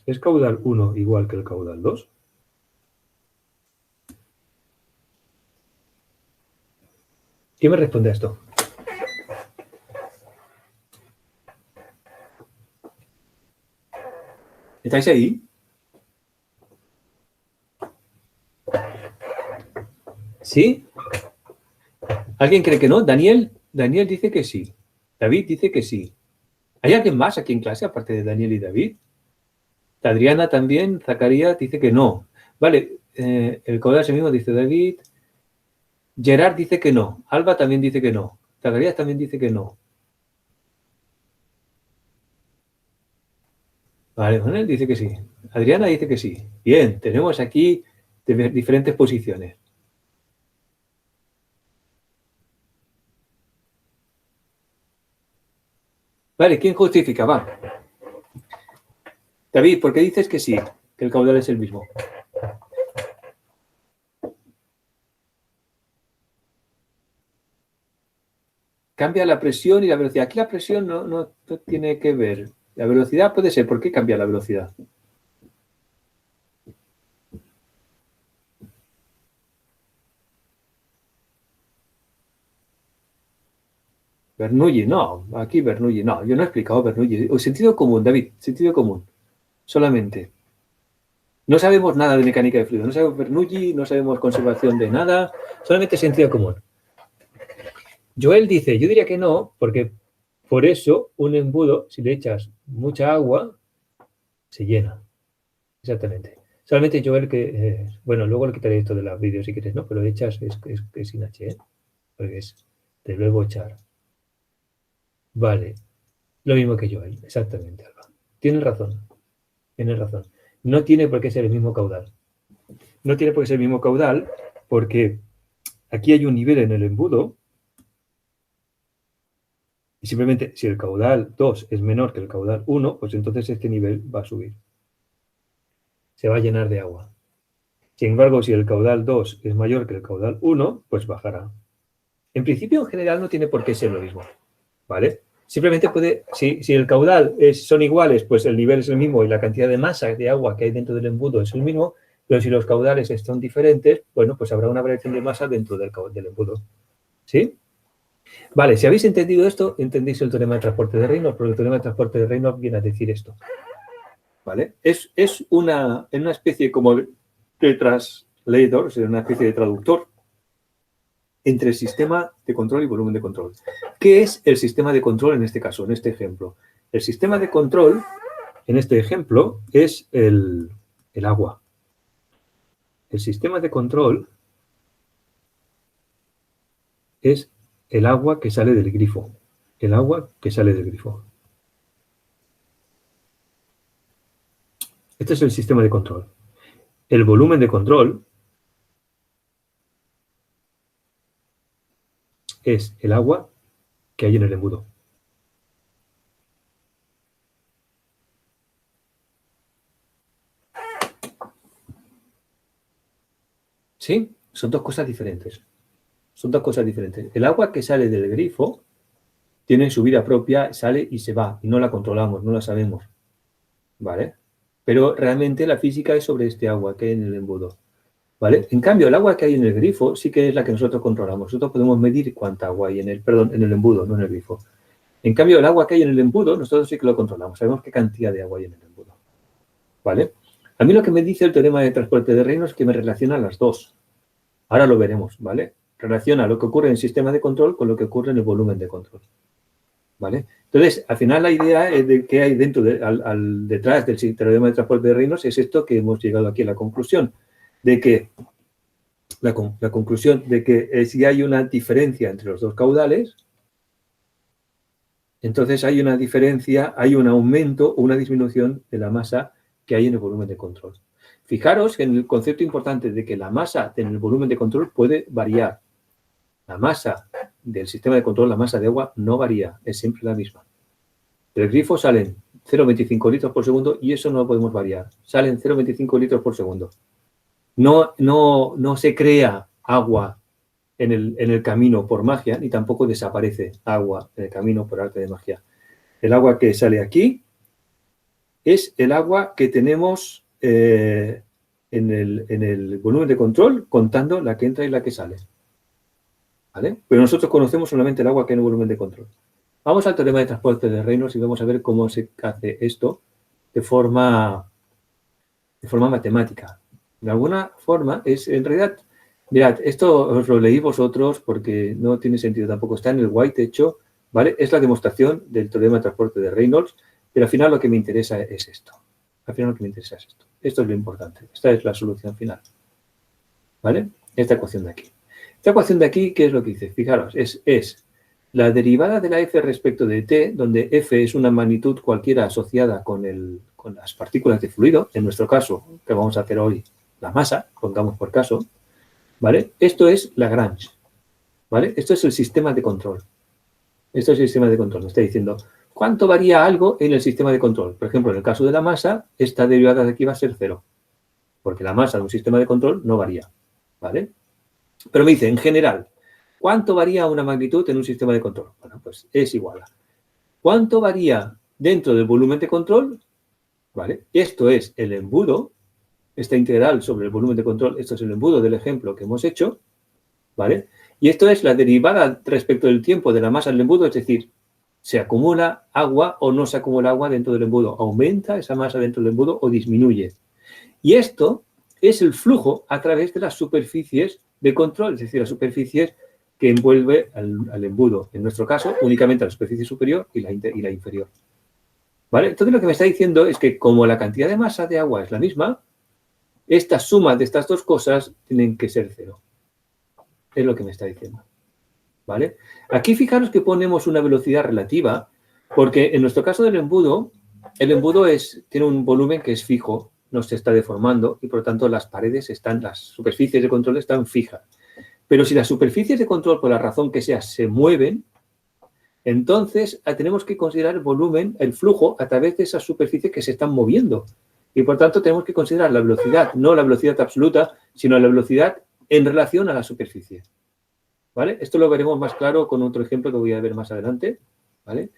¿Es caudal 1 igual que el caudal 2? ¿Quién me responde a esto? ¿Estáis ahí? ¿Sí? ¿Alguien cree que no? Daniel dice que sí. David dice que sí. ¿Hay alguien más aquí en clase aparte de Daniel y David? Adriana también, Zacarías dice que no. Vale, el caudal es el mismo, dice David. Gerard dice que no. Alba también dice que no. Zacarías también dice que no. Vale, Manuel dice que sí. Adriana dice que sí. Bien, tenemos aquí diferentes posiciones. Vale, ¿quién justifica? Va. David, ¿por qué dices que sí? Que el caudal es el mismo. Cambia la presión y la velocidad. Aquí la presión no tiene que ver. La velocidad puede ser. ¿Por qué cambia la velocidad? Bernoulli, no. Aquí Bernoulli, no. Yo no he explicado Bernoulli. O sentido común, David. Sentido común. Solamente. No sabemos nada de mecánica de fluido, no sabemos Bernoulli, no sabemos conservación de nada, solamente sentido común. Joel dice, yo diría que no, porque por eso un embudo, si le echas mucha agua, se llena. Exactamente. Solamente Joel que, bueno, luego le quitaré esto de los vídeos si quieres, ¿no? Pero echas es sin H, ¿eh? Porque es de luego echar. Vale. Lo mismo que Joel, exactamente, Alba. Tienes razón. Tienes razón. No tiene por qué ser el mismo caudal. No tiene por qué ser el mismo caudal porque aquí hay un nivel en el embudo y simplemente si el caudal 2 es menor que el caudal 1, pues entonces este nivel va a subir. Se va a llenar de agua. Sin embargo, si el caudal 2 es mayor que el caudal 1, pues bajará. En principio, en general, no tiene por qué ser lo mismo, ¿vale? Simplemente puede, si el caudal son iguales, pues el nivel es el mismo y la cantidad de masa de agua que hay dentro del embudo es el mismo, pero si los caudales son diferentes, bueno, pues habrá una variación de masa dentro del embudo. ¿Sí? Vale, si habéis entendido esto, entendéis el teorema de transporte de Reynolds, porque el teorema de transporte de Reynolds viene a decir esto. ¿Vale? Es una especie como de translator, o sea, una especie de traductor entre el sistema de control y volumen de control. ¿Qué es el sistema de control en este caso, en este ejemplo? El sistema de control, en este ejemplo, es el agua. El sistema de control es el agua que sale del grifo. El agua que sale del grifo. Este es el sistema de control. El volumen de control es el agua que hay en el embudo. ¿Sí? Son dos cosas diferentes. Son dos cosas diferentes. El agua que sale del grifo tiene su vida propia, sale y se va, y no la controlamos, no la sabemos. ¿Vale? Pero realmente la física es sobre este agua que hay en el embudo. ¿Vale? En cambio, el agua que hay en el grifo sí que es la que nosotros controlamos. Nosotros podemos medir cuánta agua hay en el embudo, no en el grifo. En cambio, el agua que hay en el embudo, nosotros sí que lo controlamos. Sabemos qué cantidad de agua hay en el embudo. ¿Vale? A mí lo que me dice el teorema de transporte de Reynolds es que me relaciona las dos. Ahora lo veremos, ¿vale? Relaciona lo que ocurre en el sistema de control con lo que ocurre en el volumen de control. ¿Vale? Entonces, al final la idea de que hay dentro detrás del teorema de transporte de Reynolds es esto que hemos llegado aquí a la conclusión, de que la conclusión de que si hay una diferencia entre los dos caudales, entonces hay una diferencia, hay un aumento o una disminución de la masa que hay en el volumen de control. Fijaros en el concepto importante de que la masa en el volumen de control puede variar. La masa del sistema de control, la masa de agua, no varía, es siempre la misma. Del grifo salen 0,25 litros por segundo y eso no lo podemos variar. Salen 0,25 litros por segundo. No se crea agua en el camino por magia, ni tampoco desaparece agua en el camino por arte de magia. El agua que sale aquí es el agua que tenemos en el volumen de control, contando la que entra y la que sale. ¿Vale? Pero nosotros conocemos solamente el agua que hay en el volumen de control. Vamos al teorema de transporte de Reynolds y vamos a ver cómo se hace esto de forma matemática. De alguna forma, en realidad, mirad, esto os lo leí vosotros porque no tiene sentido tampoco. Está en el white hecho, ¿vale? Es la demostración del teorema de transporte de Reynolds, pero al final lo que me interesa es esto. Al final lo que me interesa es esto. Esto es lo importante. Esta es la solución final. ¿Vale? Esta ecuación de aquí. Esta ecuación de aquí, ¿qué es lo que dice? Fijaros, es la derivada de la f respecto de t, donde f es una magnitud cualquiera asociada con las partículas de fluido, en nuestro caso, que vamos a hacer hoy, la masa, pongamos por caso, ¿vale? Esto es Lagrange, ¿vale? Esto es el sistema de control. Esto es el sistema de control. Me está diciendo, ¿cuánto varía algo en el sistema de control? Por ejemplo, en el caso de la masa, esta derivada de aquí va a ser 0, porque la masa de un sistema de control no varía, ¿vale? Pero me dice, en general, ¿cuánto varía una magnitud en un sistema de control? Bueno, pues es igual a ¿cuánto varía dentro del volumen de control? ¿Vale? Esto es el embudo, esta integral sobre el volumen de control, esto es el embudo del ejemplo que hemos hecho, ¿vale? Y esto es la derivada respecto del tiempo de la masa del embudo, es decir, ¿se acumula agua o no se acumula agua dentro del embudo? ¿Aumenta esa masa dentro del embudo o disminuye? Y esto es el flujo a través de las superficies de control, es decir, las superficies que envuelve al embudo. En nuestro caso, únicamente la superficie superior y la inferior. ¿Vale? Entonces, lo que me está diciendo es que como la cantidad de masa de agua es la misma, esta suma de estas dos cosas tienen que ser cero. Es lo que me está diciendo. ¿Vale? Aquí fijaros que ponemos una velocidad relativa, porque en nuestro caso del embudo, el embudo tiene un volumen que es fijo, no se está deformando y por lo tanto las superficies de control están fijas. Pero si las superficies de control, por la razón que sea, se mueven, entonces tenemos que considerar el volumen, el flujo a través de esas superficies que se están moviendo. Y por tanto tenemos que considerar la velocidad, no la velocidad absoluta, sino la velocidad en relación a la superficie. ¿Vale? Esto lo veremos más claro con otro ejemplo que voy a ver más adelante. ¿Vale?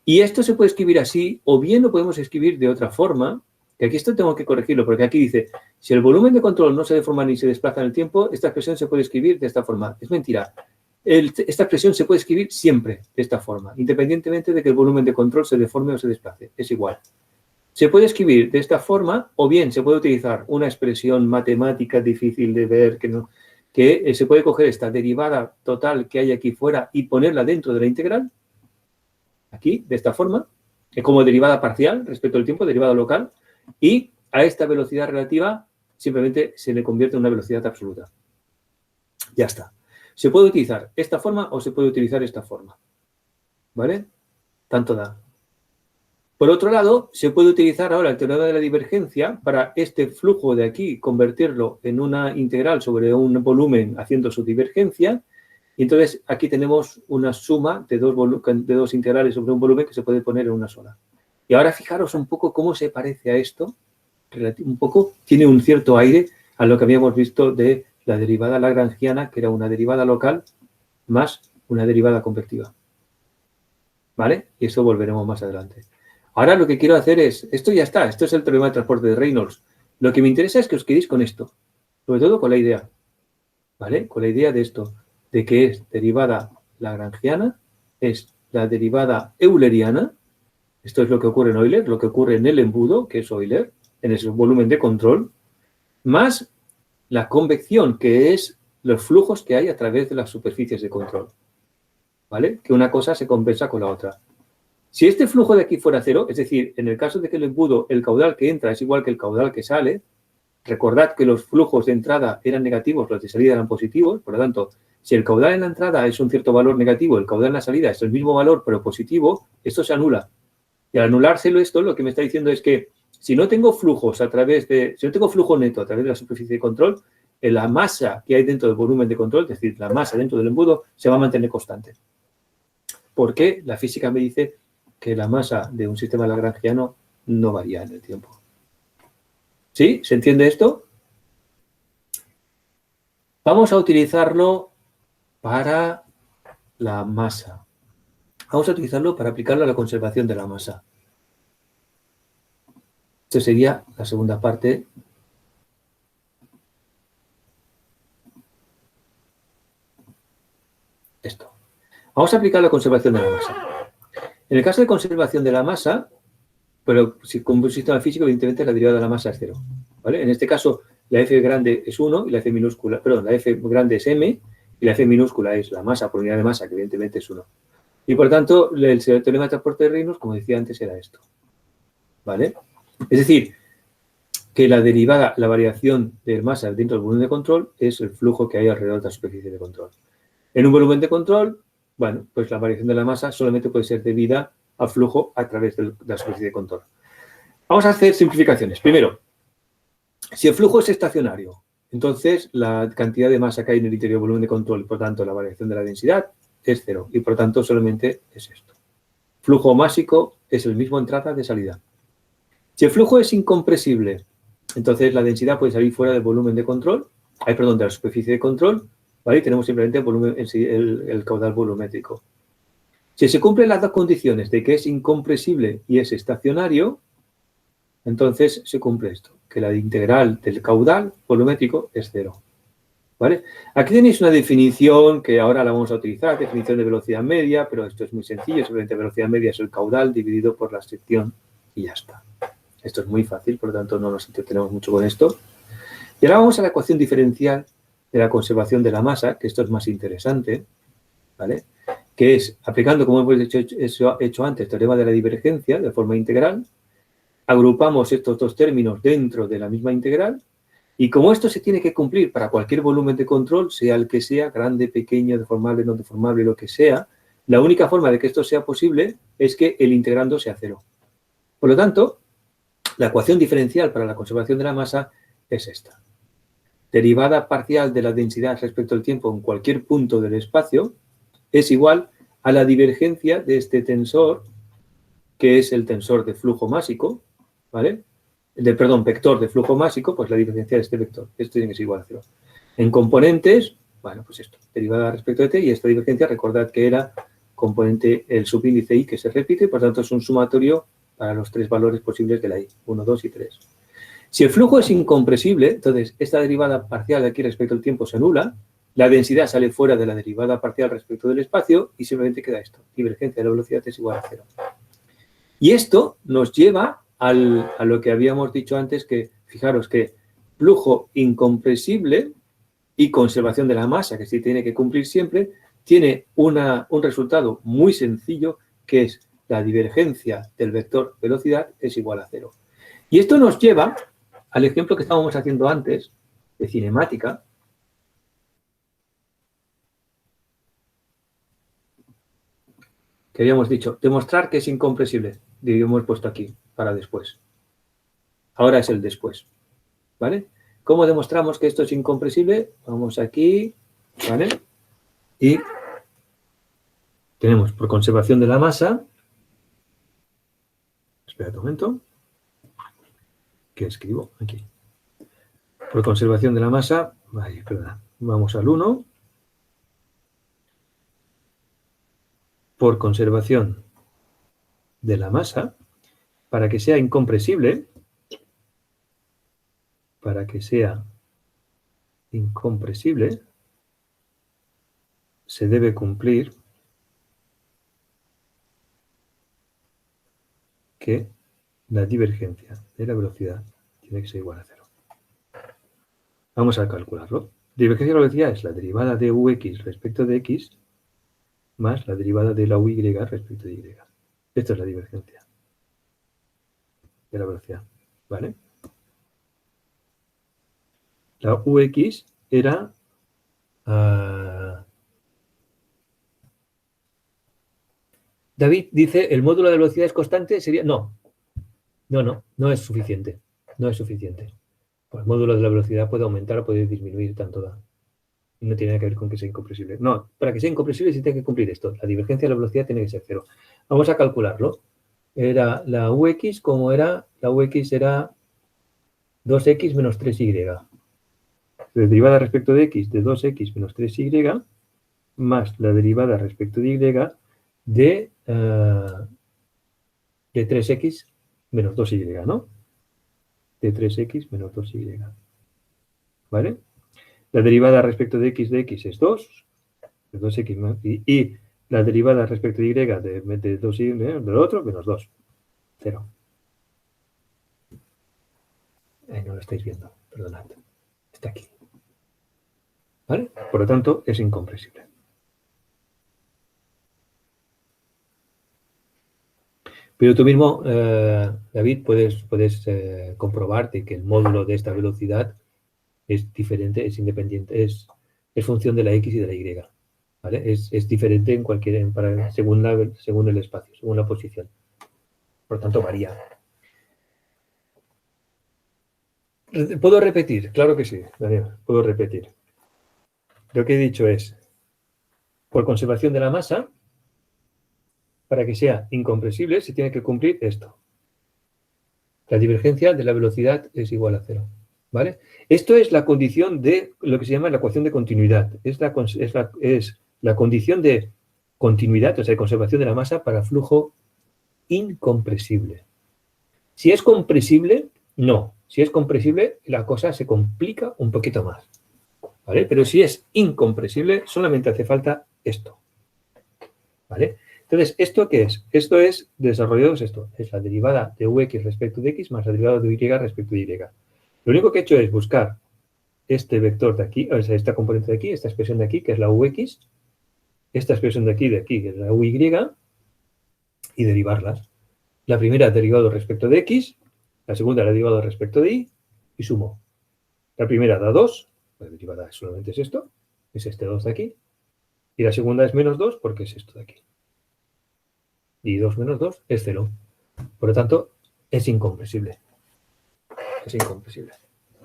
Y esto se puede escribir así, o bien lo podemos escribir de otra forma, que aquí esto tengo que corregirlo, porque aquí dice, si el volumen de control no se deforma ni se desplaza en el tiempo, esta expresión se puede escribir de esta forma. Es mentira. Esta expresión se puede escribir siempre de esta forma, independientemente de que el volumen de control se deforme o se desplace. Es igual. Se puede escribir de esta forma, o bien se puede utilizar una expresión matemática difícil de ver, que se puede coger esta derivada total que hay aquí fuera y ponerla dentro de la integral, aquí, de esta forma, como derivada parcial respecto al tiempo, derivada local, y a esta velocidad relativa simplemente se le convierte en una velocidad absoluta. Ya está. Se puede utilizar esta forma o se puede utilizar esta forma. ¿Vale? Tanto da. Por otro lado, se puede utilizar ahora el teorema de la divergencia para este flujo de aquí, convertirlo en una integral sobre un volumen haciendo su divergencia. Y entonces aquí tenemos una suma de dos integrales sobre un volumen que se puede poner en una sola. Y ahora fijaros un poco cómo se parece a esto. Un poco, tiene un cierto aire a lo que habíamos visto de la derivada lagrangiana, que era una derivada local más una derivada convectiva. ¿Vale? Y eso volveremos más adelante. Ahora lo que quiero hacer es, esto ya está, esto es el teorema de transporte de Reynolds. Lo que me interesa es que os quedéis con esto, sobre todo con la idea, ¿vale? Con la idea de esto, de que es derivada lagrangiana, es la derivada euleriana, esto es lo que ocurre en Euler, lo que ocurre en el embudo, que es Euler, en ese volumen de control, más la convección, que es los flujos que hay a través de las superficies de control, ¿vale? Que una cosa se compensa con la otra. Si este flujo de aquí fuera cero, es decir, en el caso de que el embudo, el caudal que entra es igual que el caudal que sale, recordad que los flujos de entrada eran negativos, los de salida eran positivos, por lo tanto, si el caudal en la entrada es un cierto valor negativo, el caudal en la salida es el mismo valor pero positivo, esto se anula. Y al anulárselo esto, lo que me está diciendo es que si no tengo flujos si no tengo flujo neto a través de la superficie de control, la masa que hay dentro del volumen de control, es decir, la masa dentro del embudo, se va a mantener constante. Porque la física me dice que la masa de un sistema lagrangiano no varía en el tiempo. ¿Sí? ¿Se entiende esto? Vamos a utilizarlo para la masa. Vamos a utilizarlo para aplicarlo a la conservación de la masa. Esta sería la segunda parte. Esto. Vamos a aplicar la conservación de la masa. En el caso de conservación de la masa, pero si con un sistema físico, evidentemente la derivada de la masa es cero. ¿Vale? En este caso, la F grande es 1 y la F minúscula, perdón, la F grande es M y la F minúscula es la masa por unidad de masa, que evidentemente es 1. Y por tanto, el teorema de transporte de Reynolds, como decía antes, era esto. ¿Vale? Es decir, que la derivada, la variación de masa dentro del volumen de control es el flujo que hay alrededor de la superficie de control. En un volumen de control, bueno, pues la variación de la masa solamente puede ser debida al flujo a través de la superficie de control. Vamos a hacer simplificaciones. Primero, si el flujo es estacionario, entonces la cantidad de masa que hay en el interior del volumen de control y por tanto la variación de la densidad es cero y por tanto solamente es esto. Flujo másico es el mismo entrada de salida. Si el flujo es incompresible, entonces la densidad puede salir fuera del volumen de control, de la superficie de control, ¿vale? Y tenemos simplemente el caudal volumétrico. Si se cumplen las dos condiciones de que es incompresible y es estacionario, entonces se cumple esto, que la integral del caudal volumétrico es cero. ¿Vale? Aquí tenéis una definición que ahora la vamos a utilizar, definición de velocidad media, pero esto es muy sencillo, simplemente velocidad media es el caudal dividido por la sección y ya está. Esto es muy fácil, por lo tanto no nos entretenemos mucho con esto. Y ahora vamos a la ecuación diferencial de la conservación de la masa, que esto es más interesante, ¿vale? Que es, aplicando, como hemos hecho antes, el teorema de la divergencia de forma integral, agrupamos estos dos términos dentro de la misma integral, y como esto se tiene que cumplir para cualquier volumen de control, sea el que sea, grande, pequeño, deformable, no deformable, lo que sea, la única forma de que esto sea posible es que el integrando sea cero. Por lo tanto, la ecuación diferencial para la conservación de la masa es esta. Derivada parcial de la densidad respecto al tiempo en cualquier punto del espacio es igual a la divergencia de este tensor, que es el tensor de flujo másico, ¿vale? Vector de flujo másico, pues la divergencia de este vector. Esto tiene que ser igual a cero. En componentes, bueno, pues esto, derivada respecto de t, y esta divergencia, recordad que era componente el subíndice i que se repite, por tanto es un sumatorio para los tres valores posibles de la i, 1, 2 y 3. Si el flujo es incompresible, entonces esta derivada parcial de aquí respecto al tiempo se anula, la densidad sale fuera de la derivada parcial respecto del espacio y simplemente queda esto, divergencia de la velocidad es igual a cero. Y esto nos lleva a lo que habíamos dicho antes, que fijaros que flujo incompresible y conservación de la masa, que sí tiene que cumplir siempre, tiene un resultado muy sencillo, que es la divergencia del vector velocidad es igual a cero. Y esto nos lleva al ejemplo que estábamos haciendo antes, de cinemática, que habíamos dicho, demostrar que es incompresible. Y hemos puesto aquí, para después. Ahora es el después, ¿vale? ¿Cómo demostramos que esto es incompresible? Vamos aquí, ¿vale? Y tenemos por conservación de la masa, espera un momento, ¿qué escribo? Aquí. Por conservación de la masa, vale, perdón, vamos al 1. Por conservación de la masa, para que sea incompresible, se debe cumplir que la divergencia de la velocidad tiene que ser igual a cero. Vamos a calcularlo. Divergencia de la velocidad es la derivada de ux respecto de x más la derivada de la uy respecto de y. Esto es la divergencia de la velocidad, ¿vale? La ux era... David dice, ¿el módulo de velocidad es constante? Sería... No es suficiente. No es suficiente. Pues el módulo de la velocidad puede aumentar o puede disminuir tanto da. No tiene nada que ver con que sea incompresible. No, para que sea incompresible sí tiene que cumplir esto. La divergencia de la velocidad tiene que ser cero. Vamos a calcularlo. Era la ux, como era, la ux era 2x menos 3y. La derivada respecto de x de 2x menos 3y más la derivada respecto de y de 3x menos 2y, ¿no? De 3x menos 2y. ¿Vale? La derivada respecto de x es 2, de 2x y la derivada respecto de y de 2y del otro, menos 2. 0. Ahí no lo estáis viendo, perdonad. Está aquí. ¿Vale? Por lo tanto, es incompresible. Pero tú mismo, David, puedes comprobarte que el módulo de esta velocidad es diferente, es independiente, es función de la x y de la y. ¿Vale? Es diferente en según el espacio, según la posición. Por lo tanto, varía. ¿Puedo repetir? Claro que sí, Daniel, puedo repetir. Lo que he dicho es, por conservación de la masa, para que sea incompresible, se tiene que cumplir esto. La divergencia de la velocidad es igual a cero. ¿Vale? Esto es la condición de lo que se llama la ecuación de continuidad. Es la condición de continuidad, o sea, de conservación de la masa para flujo incompresible. Si es compresible, no. Si es compresible, la cosa se complica un poquito más. ¿Vale? Pero si es incompresible, solamente hace falta esto. ¿Vale? Entonces, ¿esto qué es? Esto es, desarrollado es esto, es la derivada de Vx respecto de x más la derivada de y respecto de y. Lo único que he hecho es buscar este vector de aquí, o sea, esta componente de aquí, esta expresión de aquí, que es la Vx, esta expresión de aquí, que es la Uy, y derivarlas. La primera derivado respecto de x, la segunda la derivado respecto de y sumo. La primera da 2, la derivada solamente es esto, es este 2 de aquí, y la segunda es menos 2 porque es esto de aquí. Y 2 menos 2 es 0. Por lo tanto, es incompresible. Es incompresible.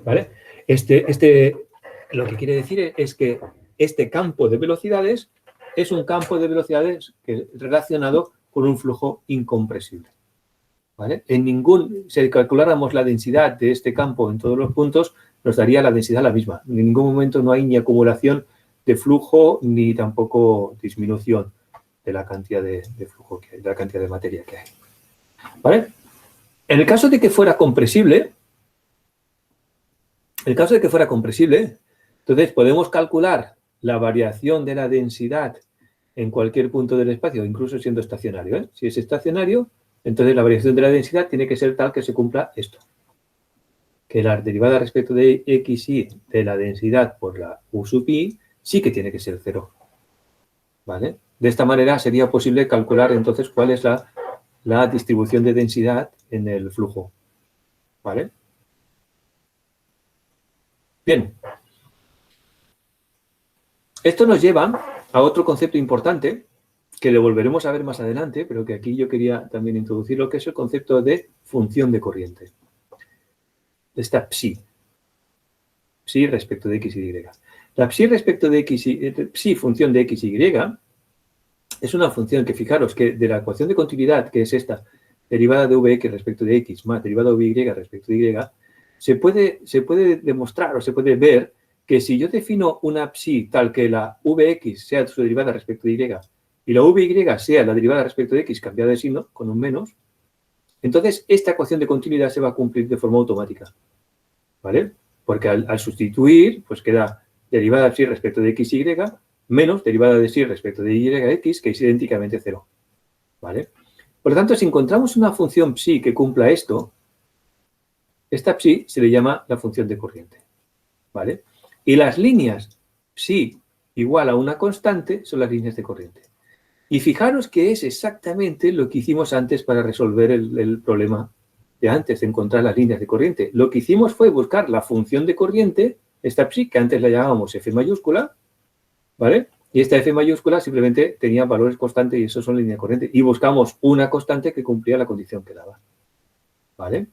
¿Vale? Lo que quiere decir es que este campo de velocidades es un campo de velocidades relacionado con un flujo incompresible. ¿Vale? Si calculáramos la densidad de este campo en todos los puntos, nos daría la densidad la misma. En ningún momento no hay ni acumulación de flujo ni tampoco disminución de la cantidad de flujo que hay, de la cantidad de materia que hay. ¿Vale? En el caso de que fuera compresible, entonces podemos calcular la variación de la densidad en cualquier punto del espacio, incluso siendo estacionario, ¿eh? Si es estacionario, entonces la variación de la densidad tiene que ser tal que se cumpla esto. Que la derivada respecto de xy de la densidad por la u sub i sí que tiene que ser 0. ¿Vale? De esta manera sería posible calcular entonces cuál es la distribución de densidad en el flujo. ¿Vale? Bien. Esto nos lleva a otro concepto importante que lo volveremos a ver más adelante, pero que aquí yo quería también introducir, lo que es el concepto de función de corriente. Esta psi. Psi respecto de x y y. La psi respecto de psi función de x y es una función que, fijaros, que de la ecuación de continuidad, que es esta, derivada de vx respecto de x más derivada de y respecto de y, se puede demostrar o se puede ver que si yo defino una psi tal que la vx sea su derivada respecto de y la vy sea la derivada respecto de x cambiada de signo, con un menos, entonces esta ecuación de continuidad se va a cumplir de forma automática. ¿Vale? Porque al sustituir, pues queda derivada de psi respecto de x y menos derivada de psi respecto de y x, que es idénticamente 0. ¿Vale? Por lo tanto, si encontramos una función psi que cumpla esto, esta psi se le llama la función de corriente. ¿Vale? Y las líneas psi igual a una constante son las líneas de corriente. Y fijaros que es exactamente lo que hicimos antes para resolver el problema de antes, de encontrar las líneas de corriente. Lo que hicimos fue buscar la función de corriente, esta psi, que antes la llamábamos f mayúscula, ¿vale? Y esta f mayúscula simplemente tenía valores constantes y eso son líneas de corriente. Y buscamos una constante que cumplía la condición que daba. ¿Vale?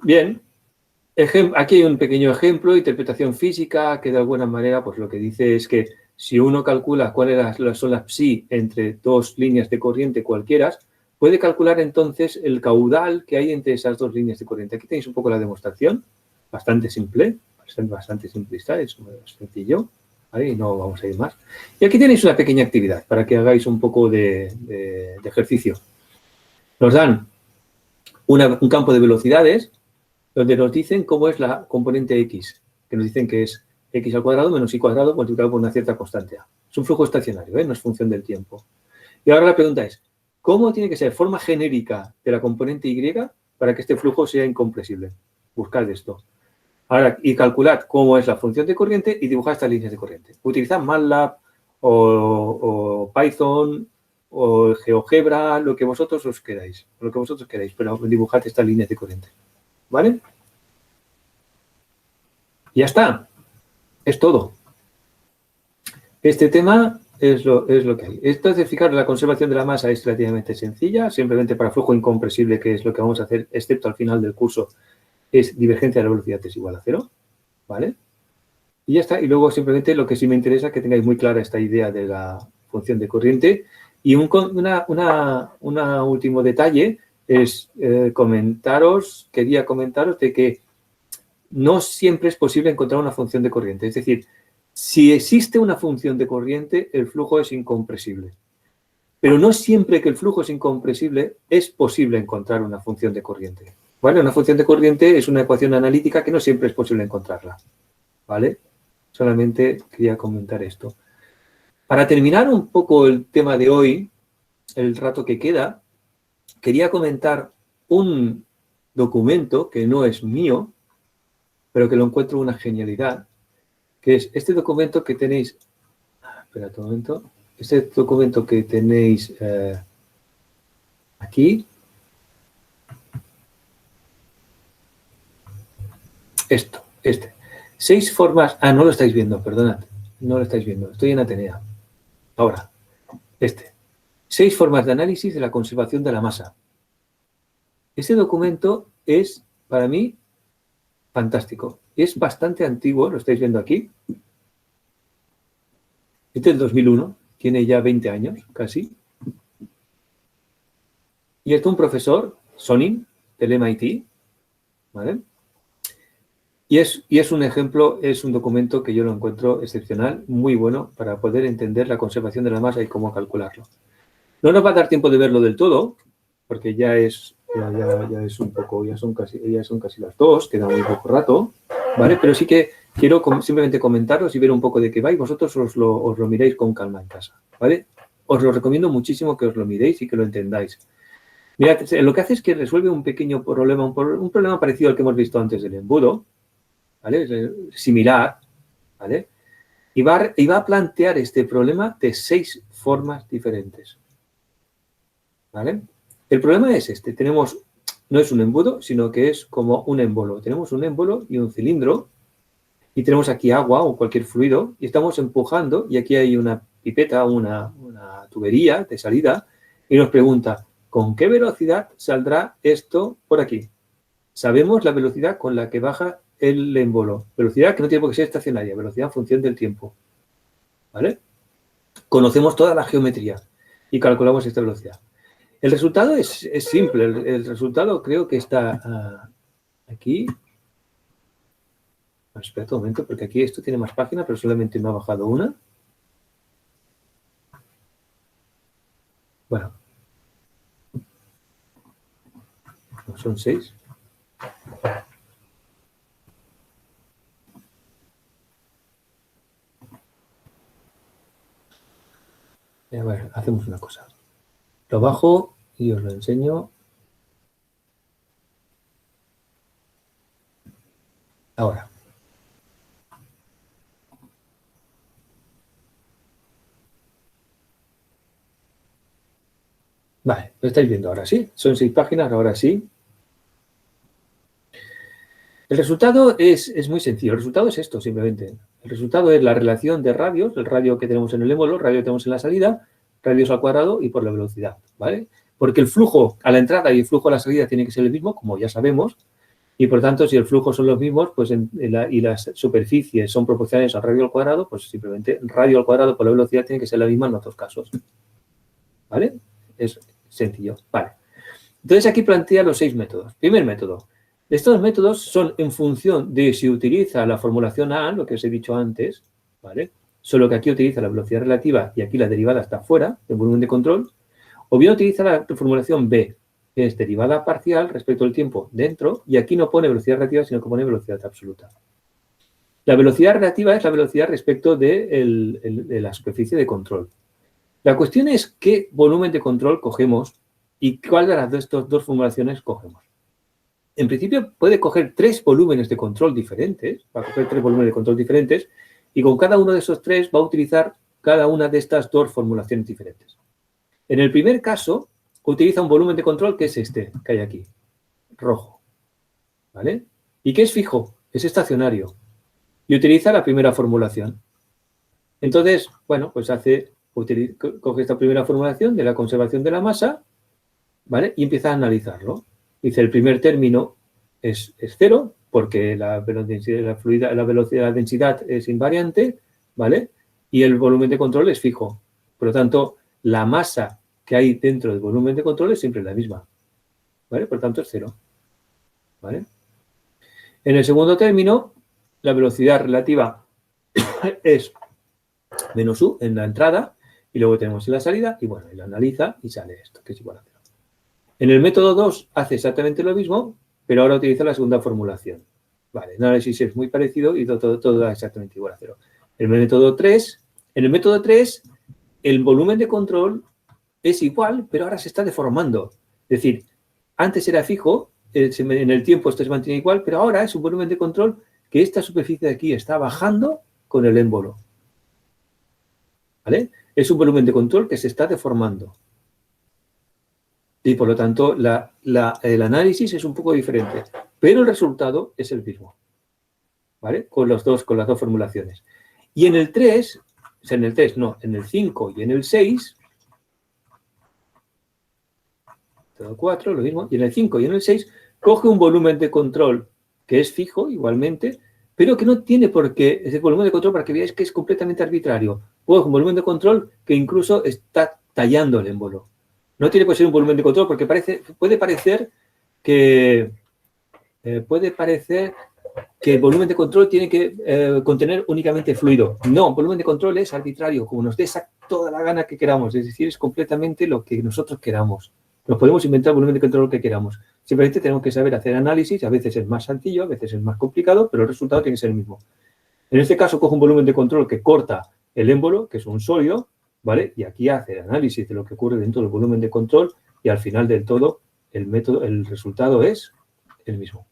Bien. Aquí hay un pequeño ejemplo de interpretación física que de alguna manera pues lo que dice es que si uno calcula cuáles son las psi entre dos líneas de corriente cualquiera, puede calcular entonces el caudal que hay entre esas dos líneas de corriente. Aquí tenéis un poco la demostración, bastante simple, bastante simplista, es sencillo, ¿vale? Y no vamos a ir más. Y aquí tenéis una pequeña actividad para que hagáis un poco de ejercicio. Nos dan un campo de velocidades donde nos dicen cómo es la componente x, que nos dicen que es x al cuadrado menos y cuadrado multiplicado por una cierta constante a. Es un flujo estacionario, ¿eh? No es función del tiempo. Y ahora la pregunta es, ¿cómo tiene que ser forma genérica de la componente y para que este flujo sea incompresible? Buscad esto. Ahora, y calculad cómo es la función de corriente y dibujad estas líneas de corriente. Utilizad MATLAB o Python o GeoGebra, lo que vosotros os queráis, pero dibujad estas líneas de corriente. ¿Vale? Ya está. Es todo. Este tema es lo que hay. Entonces, fijaros, la conservación de la masa es relativamente sencilla, simplemente para flujo incompresible, que es lo que vamos a hacer, excepto al final del curso, es divergencia de la velocidad es igual a 0. ¿Vale? Y ya está. Y luego, simplemente, lo que sí me interesa es que tengáis muy clara esta idea de la función de corriente. Y un último detalle es quería comentaros de que no siempre es posible encontrar una función de corriente. Es decir, si existe una función de corriente, el flujo es incompresible. Pero no siempre que el flujo es incompresible es posible encontrar una función de corriente. ¿Vale? Una función de corriente es una ecuación analítica que no siempre es posible encontrarla. ¿Vale? Solamente quería comentar esto. Para terminar un poco el tema de hoy, el rato que queda, quería comentar un documento que no es mío, pero que lo encuentro una genialidad, que es este documento que tenéis, espera un momento, este documento que tenéis aquí, este. 6 formas, no lo estáis viendo, perdonad, no lo estáis viendo, estoy en Atenea. Ahora, 6 formas de análisis de la conservación de la masa. Este documento es, para mí, fantástico. Es bastante antiguo, lo estáis viendo aquí. Este es del 2001, tiene ya 20 años, casi. Y es de un profesor, Sonin, del MIT, ¿vale? Y es un ejemplo, es un documento que yo lo encuentro excepcional, muy bueno para poder entender la conservación de la masa y cómo calcularlo. No nos va a dar tiempo de verlo del todo, porque ya es un poco, ya son casi las 2, queda muy poco rato, ¿vale? Pero sí que quiero simplemente comentaros y ver un poco de qué va y vosotros os lo miréis con calma en casa, ¿vale? Os lo recomiendo muchísimo que os lo miréis y que lo entendáis. Mirad, lo que hace es que resuelve un pequeño problema, un problema parecido al que hemos visto antes del embudo, ¿vale? Similar, ¿vale? Y va a plantear este problema de 6 formas diferentes, ¿vale? El problema es este, no es un embudo, sino que es como un émbolo. Tenemos un émbolo y un cilindro y tenemos aquí agua o cualquier fluido y estamos empujando y aquí hay una pipeta, una tubería de salida y nos pregunta, ¿con qué velocidad saldrá esto por aquí? Sabemos la velocidad con la que baja el émbolo. Velocidad que no tiene por qué ser estacionaria, velocidad en función del tiempo, ¿vale? Conocemos toda la geometría y calculamos esta velocidad. El resultado es simple. El resultado creo que está aquí. Espera un momento, porque aquí esto tiene más páginas, pero solamente me ha bajado una. Bueno. No, son 6. Bueno, hacemos una cosa. Lo bajo y os lo enseño. Ahora. Vale, lo estáis viendo ahora sí. Son 6 páginas, ahora sí. El resultado es muy sencillo. El resultado es esto, simplemente. El resultado es la relación de radios, el radio que tenemos en el émbolo, el radio que tenemos en la salida, radios al cuadrado y por la velocidad, ¿vale? Porque el flujo a la entrada y el flujo a la salida tiene que ser el mismo, como ya sabemos, y por tanto, si el flujo son los mismos pues y las superficies son proporcionales al radio al cuadrado, pues simplemente radio al cuadrado por la velocidad tiene que ser la misma en los dos casos, ¿vale? Es sencillo, ¿vale? Entonces, aquí plantea los 6 métodos. Primer método. Estos métodos son en función de si utiliza la formulación A, lo que os he dicho antes, ¿vale? Solo que aquí utiliza la velocidad relativa y aquí la derivada está fuera del volumen de control, o bien utiliza la formulación B, que es derivada parcial respecto al tiempo dentro, y aquí no pone velocidad relativa, sino que pone velocidad absoluta. La velocidad relativa es la velocidad respecto de la superficie de control. La cuestión es qué volumen de control cogemos y cuál de las estas dos formulaciones cogemos. En principio puede coger 3 volúmenes de control diferentes, va a coger 3 volúmenes de control diferentes y con cada uno de esos 3 va a utilizar cada una de estas 2 formulaciones diferentes. En el primer caso, utiliza un volumen de control que es este, que hay aquí, rojo, ¿vale? ¿Y qué es fijo? Es estacionario. Y utiliza la primera formulación. Entonces, bueno, pues coge esta primera formulación de la conservación de la masa, ¿vale? Y empieza a analizarlo. Dice, el primer término es 0, porque la densidad es invariante, ¿vale? Y el volumen de control es fijo. Por lo tanto, la masa que hay dentro del volumen de control es siempre la misma, ¿vale? Por tanto, es 0, ¿vale? En el segundo término, la velocidad relativa es menos u en la entrada y luego tenemos en la salida y, bueno, él analiza y sale esto, que es igual a 0. En el método 2 hace exactamente lo mismo, pero ahora utiliza la segunda formulación. Vale, el análisis es muy parecido y todo da exactamente igual a 0. En el método 3 el volumen de control es igual, pero ahora se está deformando. Es decir, antes era fijo, en el tiempo esto se mantiene igual, pero ahora es un volumen de control que esta superficie de aquí está bajando con el émbolo. ¿Vale? Es un volumen de control que se está deformando. Y por lo tanto, el análisis es un poco diferente, pero el resultado es el mismo. ¿Vale? Con las dos formulaciones. Y en el 3, o sea, en el 3, no, en el 5 y en el 6, todo 4, lo mismo, y en el 5 y en el 6, coge un volumen de control que es fijo, igualmente, pero que no tiene por qué, ese volumen de control, para que veáis que es completamente arbitrario. Coge un volumen de control que incluso está tallando el émbolo. No tiene por qué ser un volumen de control porque puede parecer que el volumen de control tiene que contener únicamente fluido. No, el volumen de control es arbitrario, como nos dé toda la gana que queramos. Es decir, es completamente lo que nosotros queramos. Nos podemos inventar el volumen de control que queramos. Simplemente tenemos que saber hacer análisis. A veces es más sencillo, a veces es más complicado, pero el resultado tiene que ser el mismo. En este caso, cojo un volumen de control que corta el émbolo, que es un sólido, ¿vale? Y aquí hace el análisis de lo que ocurre dentro del volumen de control y al final del todo el resultado es el mismo.